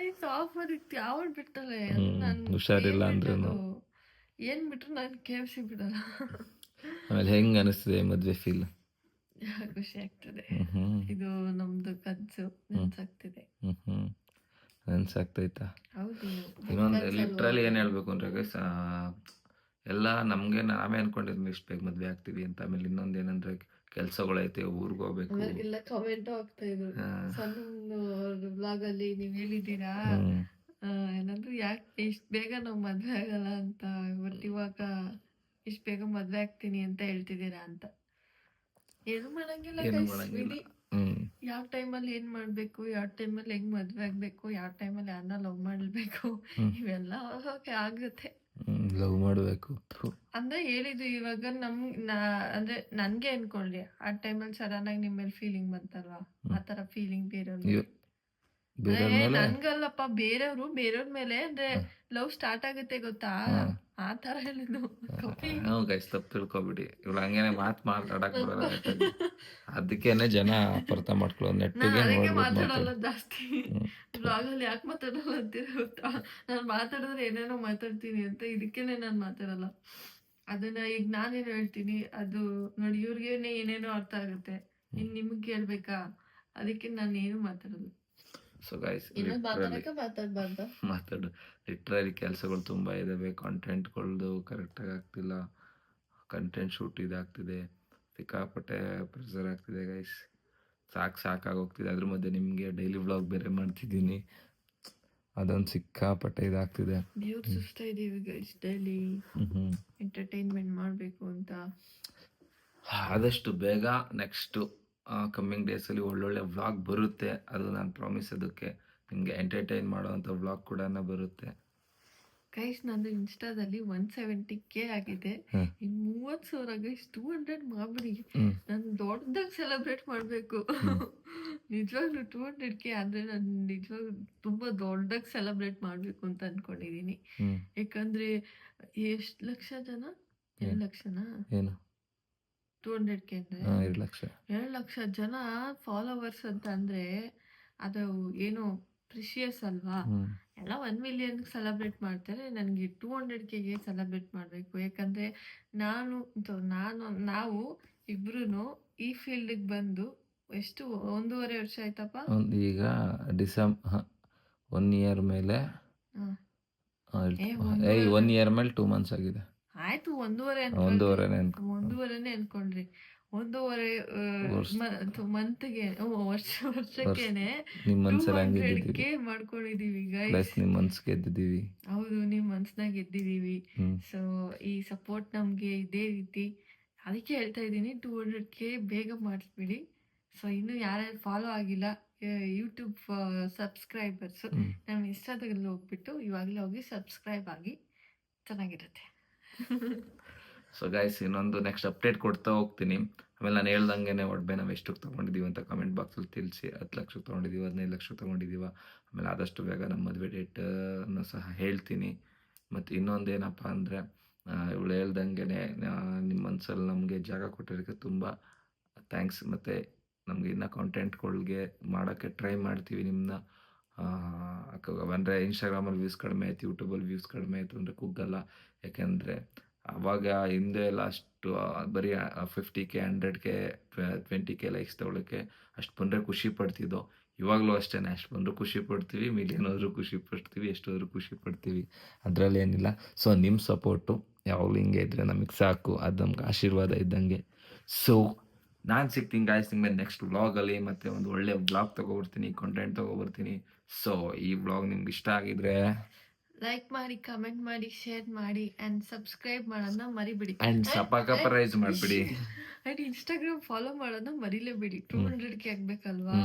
ಆಫರ್ ಇತ್ತು ಯಾವಾಗ ಬಿಡ್ತಾಳೆ. ಹುಷಾರಿಲ್ಲ ಅಂದ್ರೂ ಏನ್ ಬಿಟ್ರು ನಾನು KFC ಬಿಡಲ್ಲ. ಆಮೇಲೆ ಹೆಂಗೆ ಅನಿಸ್ತದೆ ಮದುವೆ ಫೀಲ್? ಖುಷಿ ಆಗ್ತದೆ. ಇದು ನಮ್ದು ಕನ್ಸು ನೆನ್ಸಾಗ್ತಿದೆ. ಅನ್ಸಾಗ್ತೈತಾ? ಹೌದು. ಇನ್ನೊಂದು ಲಿಟ್ರಲಿ ಏನು ಹೇಳ್ಬೇಕು ಅಂದರೆ ಗೈಸ್, ಎಲ್ಲ ನಮಗೆ ನಾವೇ ಅನ್ಕೊಂಡಿದ್ವಿ ಇಷ್ಟು ಬೇಗ ಮದುವೆ ಆಗ್ತೀವಿ ಅಂತ. ಆಮೇಲೆ ಇನ್ನೊಂದು ಏನಂದರೆ ಕೆಲಸಗಳೈತೆ, ಊರಿಗೆ ಹೋಗ್ಬೇಕು. ಎಲ್ಲ ಕಮೆಂಟ್ ಆಗ್ತಾ ಇದ್ರು ಸಣ್ಣ ಬ್ಲಾಗ್ ಅಲ್ಲಿ ನೀವ್ ಹೇಳಿದ್ದೀರಾ ಏನಂದ್ರೆ ಯಾಕೆ ಇಷ್ಟ ಬೇಗ ನಾವ್ ಮದ್ವೆ ಆಗಲ್ಲ ಅಂತ, ಬಟ್ ಇವಾಗ ಇಷ್ಟ ಬೇಗ ಮದ್ವೆ ಆಗ್ತೀನಿ ಅಂತ ಹೇಳ್ತಿದ್ದೀರಾ ಅಂತ. ಏನು ಮಾಡಂಗಿಲ್ಲ ವಿಧಿ. ಯಾವ ಟೈಮಲ್ಲಿ ಏನ್ ಮಾಡ್ಬೇಕು, ಯಾವ ಟೈಮಲ್ಲಿ ಹೆಂಗ್ ಮದ್ವೆ ಆಗ್ಬೇಕು, ಯಾವ ಟೈಮಲ್ಲಿ ಯಾರನ್ನ ಲವ್ ಮಾಡ್ಬೇಕು, ಇವೆಲ್ಲ ಆಗುತ್ತೆ. ಲವ್ ಮಾಡಬೇಕು ಅಂದ್ರೆ ಹೇಳಿದ್ದು ಇವಾಗ ಅಂದ್ರೆ ನನ್ಗೆ ಅನ್ಕೊಳ್ಳಿ, ಆ ಟೈಮಲ್ಲಿ ಸಡನ್ ಆಗಿ ನಿಮ್ಮ ಮೇಲೆ ಫೀಲಿಂಗ್ ಬಂತಲ್ವಾ, ಆತರ ಫೀಲಿಂಗ್ ಬೇರೆಯವ್ರು ನನ್ಗಲ್ಲಪ್ಪ, ಬೇರೆಯವ್ರ ಮೇಲೆ ಅಂದ್ರೆ ಲವ್ ಸ್ಟಾರ್ಟ್ ಆಗುತ್ತೆ ಗೊತ್ತಾ, ಆ ತರ ಹೇಳಿದ್ದು. ಗೈಸ್ ತಪ್ಪು ತಿಳ್ಕೊಬಿಡಿ, ಇವ್ಳು ಹಂಗೇನೆ ಮಾತಾಡಕ್ ಬರಲ್ಲ, ಅದಕ್ಕೇನೆ ಜನ ಅಪಾರ್ಥ ಮಾಡ್ಕೊಳ್ಳೋದು. ನೆಟ್ಟಿಗೆ ಮಾತಾಡಲ್ಲ ಜಾಸ್ತಿ ಬ್ಲಾಗಲ್ಲಿ. ಯಾಕೆ ಮಾತಾಡಲ್ಲ ಅಂತೀರ ಗೊತ್ತಾ, ನಾನು ಮಾತಾಡಿದ್ರೆ ಏನೇನೋ ಮಾತಾಡ್ತೀನಿ ಅಂತ, ಇದಕ್ಕೇನೆ ನಾನು ಮಾತಾಡಲ್ಲ. ಅದನ್ನ ಈಗ ನಾನೇನು ಹೇಳ್ತೀನಿ ಅದು ನೋಡಿ ಇವ್ರಿಗೇನೆ ಏನೇನೋ ಅರ್ಥ ಆಗುತ್ತೆ, ಇನ್ ನಿಮಗ್ ಕೇಳ್ಬೇಕಾ, ಅದಕ್ಕೆ ನಾನು ಏನು ಮಾತಾಡಲ್ಲ. ಸೊ ಗೈಸ್ ಮಾತಾಡು. ಲಿಟ್ರಲಿ ಕೆಲಸಗಳು ತುಂಬ ಇದಾವೆ, ಕಂಟೆಂಟ್ಗಳದ್ದು ಕರೆಕ್ಟಾಗಿ ಆಗ್ತಿಲ್ಲ, ಕಂಟೆಂಟ್ ಶೂಟ್ ಇದಾಗ್ತಿದೆ, ಸಿಕ್ಕಾಪಟ್ಟೆ ಪ್ರೆಷರ್ ಆಗ್ತಿದೆ ಗೈಸ್, ಸಾಕಾಗೋಗ್ತಿದೆ. ಅದ್ರ ಮಧ್ಯೆ ನಿಮಗೆ ಡೈಲಿ ವ್ಲಾಗ್ ಬೇರೆ ಮಾಡ್ತಿದ್ದೀನಿ, ಅದೊಂದು ಸಿಕ್ಕಾಪಟ್ಟೆ ಇದಾಗ್ತಿದೆ. ಸುಸ್ತಾ ಇದೀವಿ ಗೈಸ್, ಡೈಲಿ ಎಂಟರ್ಟೈನ್ಮೆಂಟ್ ಮಾಡಬೇಕು ಅಂತ. ಆದಷ್ಟು ಬೇಗ ನೆಕ್ಸ್ಟು ಕಮ್ಮಿಂಗ್ ಡೇಸಲ್ಲಿ ಒಳ್ಳೊಳ್ಳೆ ವ್ಲಾಗ್ ಬರುತ್ತೆ, ಅದು ನಾನು ಪ್ರಾಮಿಸ್. ಅದಕ್ಕೆ ನಿಮಗೆ ಎಂಟರ್ಟೈನ್ ಮಾಡೋವಂಥ ವ್ಲಾಗ್ ಕೂಡ ಬರುತ್ತೆ ಗೈಸ್. ನಂದು ಇನ್ಸ್ಟಾದಲ್ಲಿ 170K ಆಗಿದೆ, ಇನ್ನು 30,000 ಗೈಸ್. 200 ಮಾಡ್ಬಿಡಿ, ನಾನು ದೊಡ್ಡದಾಗಿ ಸೆಲೆಬ್ರೇಟ್ ಮಾಡಬೇಕು. ನಿಜವಾಗ್ಲೂ 200K ಅಂದ್ರೆ ನಾನು ನಿಜವಾಗ್ಲೂ ತುಂಬಾ ದೊಡ್ಡದಾಗಿ ಸೆಲೆಬ್ರೇಟ್ ಮಾಡಬೇಕು ಅಂತ ಅನ್ಕೊಂಡಿದೀನಿ. ಯಾಕಂದ್ರೆ ಎಷ್ಟು ಲಕ್ಷ ಜನ, 2 ಲಕ್ಷನಾ, ಏನು 200K ಅಂದ್ರೆ 2 ಲಕ್ಷ ಜನ ಫಾಲೋವರ್ಸ್ ಅಂತ ಅಂದ್ರೆ ಅದು ಏನು ಪ್ರಿಷಿಯಸ್ ಅಲ್ವಾ. ಎಲ್ಲ 1 ಮಿಲಿಯನ್ ಸೆಲೆಬ್ರೇಟ್ ಮಾಡ್ತಾರೆ, ನನಗೆ 200Kಗೆ ಸೆಲೆಬ್ರೇಟ್ ಮಾಡಬೇಕು. ಯಾಕಂದ್ರೆ ನಾವು ಇಬ್ರು ಈ ಫೀಲ್ಡಿಗೆ ಬಂದು ಎಷ್ಟು 1.5 ವರ್ಷ ಆಯ್ತಪ್ಪ. ಈಗ ಡಿಸೆಂಬರ್ 1 ಇಯರ್ ಮೇಲೆ 1 ಇಯರ್ ಮೇಲೆ 2 ಮಂತ್ಸ್ ಆಗಿದೆ. ಆಯ್ತು, 1.5 ಅನ್ಕೊಂಡ್ರಿ. 1.5 ಮಂತ್ಗೆ ವರ್ಷಕ್ಕೇನೆ 200K ಮಾಡ್ಕೊಂಡಿದೀವಿ ಗೈಸ್. ನಿಮ್ ಮನ್ಸ್ ಗೆದ್ದಿದೀವಿ. ಹೌದು, ನಿಮ್ ಮನ್ಸ್ನಾಗ ಗೆದ್ದಿದೀವಿ. ಸೊ ಈ ಸಪೋರ್ಟ್ ನಮ್ಗೆ ಇದೇ ರೀತಿ, ಅದಕ್ಕೆ ಹೇಳ್ತಾ ಇದ್ದೀನಿ 200K ಬೇಗ ಮಾಡಿಸ್ಬಿಡಿ. ಸೊ ಇನ್ನು ಯಾರ್ಯಾರು ಫಾಲೋ ಆಗಿಲ್ಲ ಯೂಟ್ಯೂಬ್ ಸಬ್ಸ್ಕ್ರೈಬರ್ಸ್, ನಮ್ಮ ಇನ್ಸ್ಟಾದಲ್ಲಿ ಹೋಗ್ಬಿಟ್ಟು ಇವಾಗಲೇ ಹೋಗಿ ಸಬ್ಸ್ಕ್ರೈಬ್ ಆಗಿ, ಚೆನ್ನಾಗಿರುತ್ತೆ. ಸೊ ಗೈಸ್, ಇನ್ನೊಂದು ನೆಕ್ಸ್ಟ್ ಅಪ್ಡೇಟ್ ಕೊಡ್ತಾ ಹೋಗ್ತೀನಿ. ಆಮೇಲೆ ನಾನು ಹೇಳ್ದಂಗೆ ಒಡವೆ ನಾವು ಎಷ್ಟಕ್ಕೆ ತೊಗೊಂಡಿದ್ದೀವಿ ಅಂತ ಕಮೆಂಟ್ ಬಾಕ್ಸಲ್ಲಿ ತಿಳಿಸಿ. 10 ಲಕ್ಷಕ್ಕೆ ತೊಗೊಂಡಿದ್ದೀವಿ, 15 ಲಕ್ಷಕ್ಕೆ ತೊಗೊಂಡಿದ್ದೀವ. ಆಮೇಲೆ ಆದಷ್ಟು ಬೇಗ ನಮ್ಮ ಮದುವೆ ಡೇಟನ್ನು ಸಹ ಹೇಳ್ತೀನಿ. ಮತ್ತು ಇನ್ನೊಂದೇನಪ್ಪ ಅಂದರೆ, ಇವಳು ಹೇಳ್ದಂಗೆ ನಿಮ್ಮ ಮನಸ್ಸಲ್ಲಿ ನಮಗೆ ಜಾಗ ಕೊಟ್ಟಿರೋಕ್ಕೆ ತುಂಬ ಥ್ಯಾಂಕ್ಸ್. ಮತ್ತು ನಮಗೆ ಇನ್ನೂ ಕಾಂಟೆಂಟ್ಗಳಿಗೆ ಮಾಡೋಕ್ಕೆ ಟ್ರೈ ಮಾಡ್ತೀವಿ ನಿಮ್ಮನ್ನ. ಅಂದರೆ ಇನ್ಸ್ಟಾಗ್ರಾಮಲ್ಲಿ ವ್ಯೂಸ್ ಕಡಿಮೆ ಆಯ್ತು, ಯೂಟ್ಯೂಬಲ್ಲಿ ವ್ಯೂಸ್ ಕಡಿಮೆ ಆಯಿತು ಅಂದರೆ ಕುಗ್ಗಲ್ಲ. ಯಾಕೆಂದರೆ ಆವಾಗ ಹಿಂದೆ ಎಲ್ಲ ಅಷ್ಟು ಬರೀ 50K 100K 20K ಲೈಕ್ಸ್ ತೊಗೊಳಕ್ಕೆ ಅಷ್ಟು ಬಂದರೆ ಖುಷಿ ಪಡ್ತಿದ್ದೋ. ಇವಾಗಲೂ ಅಷ್ಟೇ, ಅಷ್ಟು ಬಂದರೂ ಖುಷಿ ಪಡ್ತೀವಿ, ಮಿಲಿಯನ್ ಆದರೂ ಖುಷಿ ಪಡ್ತೀವಿ, ಎಷ್ಟಾದರೂ ಖುಷಿ ಪಡ್ತೀವಿ, ಅದರಲ್ಲಿ ಏನಿಲ್ಲ. ಸೊ ನಿಮ್ಮ ಸಪೋರ್ಟು ಯಾವಾಗಲೂ ಹಿಂಗೆ ಇದ್ದರೆ ನಮಗೆ ಸಾಕು, ಅದು ನಮ್ಗೆ ಆಶೀರ್ವಾದ ಇದ್ದಂಗೆ. ಸೊ ನಾನು ಸಿಗ್ತೀನಿ ಗಾಯ್ಸ್ ನಿಮಗೆ ನೆಕ್ಸ್ಟ್ ವ್ಲಾಗಲ್ಲಿ, ಮತ್ತು ಒಂದು ಒಳ್ಳೆ ವ್ಲಾಗ್ ತೊಗೊಬರ್ತೀನಿ, ಕಂಟೆಂಟ್ ತೊಗೊಬರ್ತೀನಿ. ಸೊ ಈ ವ್ಲಾಗ್ ನಿಮ್ಗೆ ಇಷ್ಟ ಆಗಿದ್ರೆ ಲೈಕ್ ಮಾಡಿ, ಕಮೆಂಟ್ ಮಾಡಿ, ಶೇರ್ ಮಾಡಿ, ಆ್ಯಂಡ್ ಸಬ್ಸ್ಕ್ರೈಬ್ ಮಾಡೋದನ್ನ ಮರಿಬಿಡಿ. ಆ್ಯಂಡ್ ಸಪರೈಸ್ ಮಾಡಿಬಿಡಿ. ಅಂಡ್ ಇನ್ಸ್ಟಾಗ್ರಾಮ್ ಫಾಲೋ ಮಾಡೋದನ್ನ ಮರಿಲೇಬೇಡಿ. 200ಕ್ಕೆ ಆಗ್ಬೇಕಲ್ವಾ,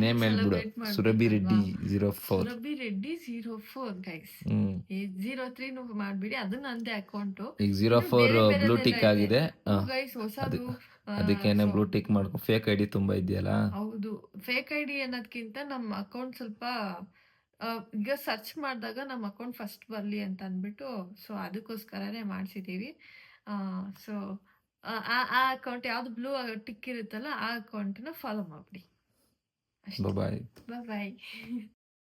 ನೇಮ್ ಹೇಳ್ಬಿಡು, ಸುರಭಿ ರೆಡ್ಡಿ 04. ಸುರಭಿ ರೆಡ್ಡಿ 04 ಗೈಸ್. 03 ಮಾಡ್ಬಿಡಿ, ಅದು ನಂದೇ ಅಕೌಂಟ್. ಈಗ 04 ಬ್ಲೂ ಟಿಕ್ ಆಗಿದೆ. ಗೈಸ್ ಹೊಸದು. ಅದಕ್ಕೇನೆ ಬ್ಲೂ ಟಿಕ್ ಮಾಡ್ಕೊ. ಫೇಕ್ ಐಡಿ ತುಂಬಾ ಇದೆಯಲ್ಲ. ಹೌದು, ಫೇಕ್ ಐಡಿ ಅನ್ನೋದ್ಕಿಂತ ನಮ್ಮ ಅಕೌಂಟ್ ಸ್ವಲ್ಪ ಈಗ ಸರ್ಚ್ ಮಾಡಿದಾಗ ನಮ್ಮ ಅಕೌಂಟ್ ಫಸ್ಟ್ ಬರಲಿ ಅಂತ ಅಂದ್ಬಿಟ್ಟು, ಸೊ ಅದಕ್ಕೋಸ್ಕರನೇ ಮಾಡಿಸಿದ್ದೀವಿ. ಸೊ ಆ ಅಕೌಂಟ್ ಯಾವ್ದು ಬ್ಲೂ ಟಿಕ್ ಇರುತ್ತಲ್ಲ, ಆ ಅಕೌಂಟನ್ನ ಫಾಲೋ ಮಾಡ್ಬಿಡಿ. ಬಾಯ್. ಬಾಯ್.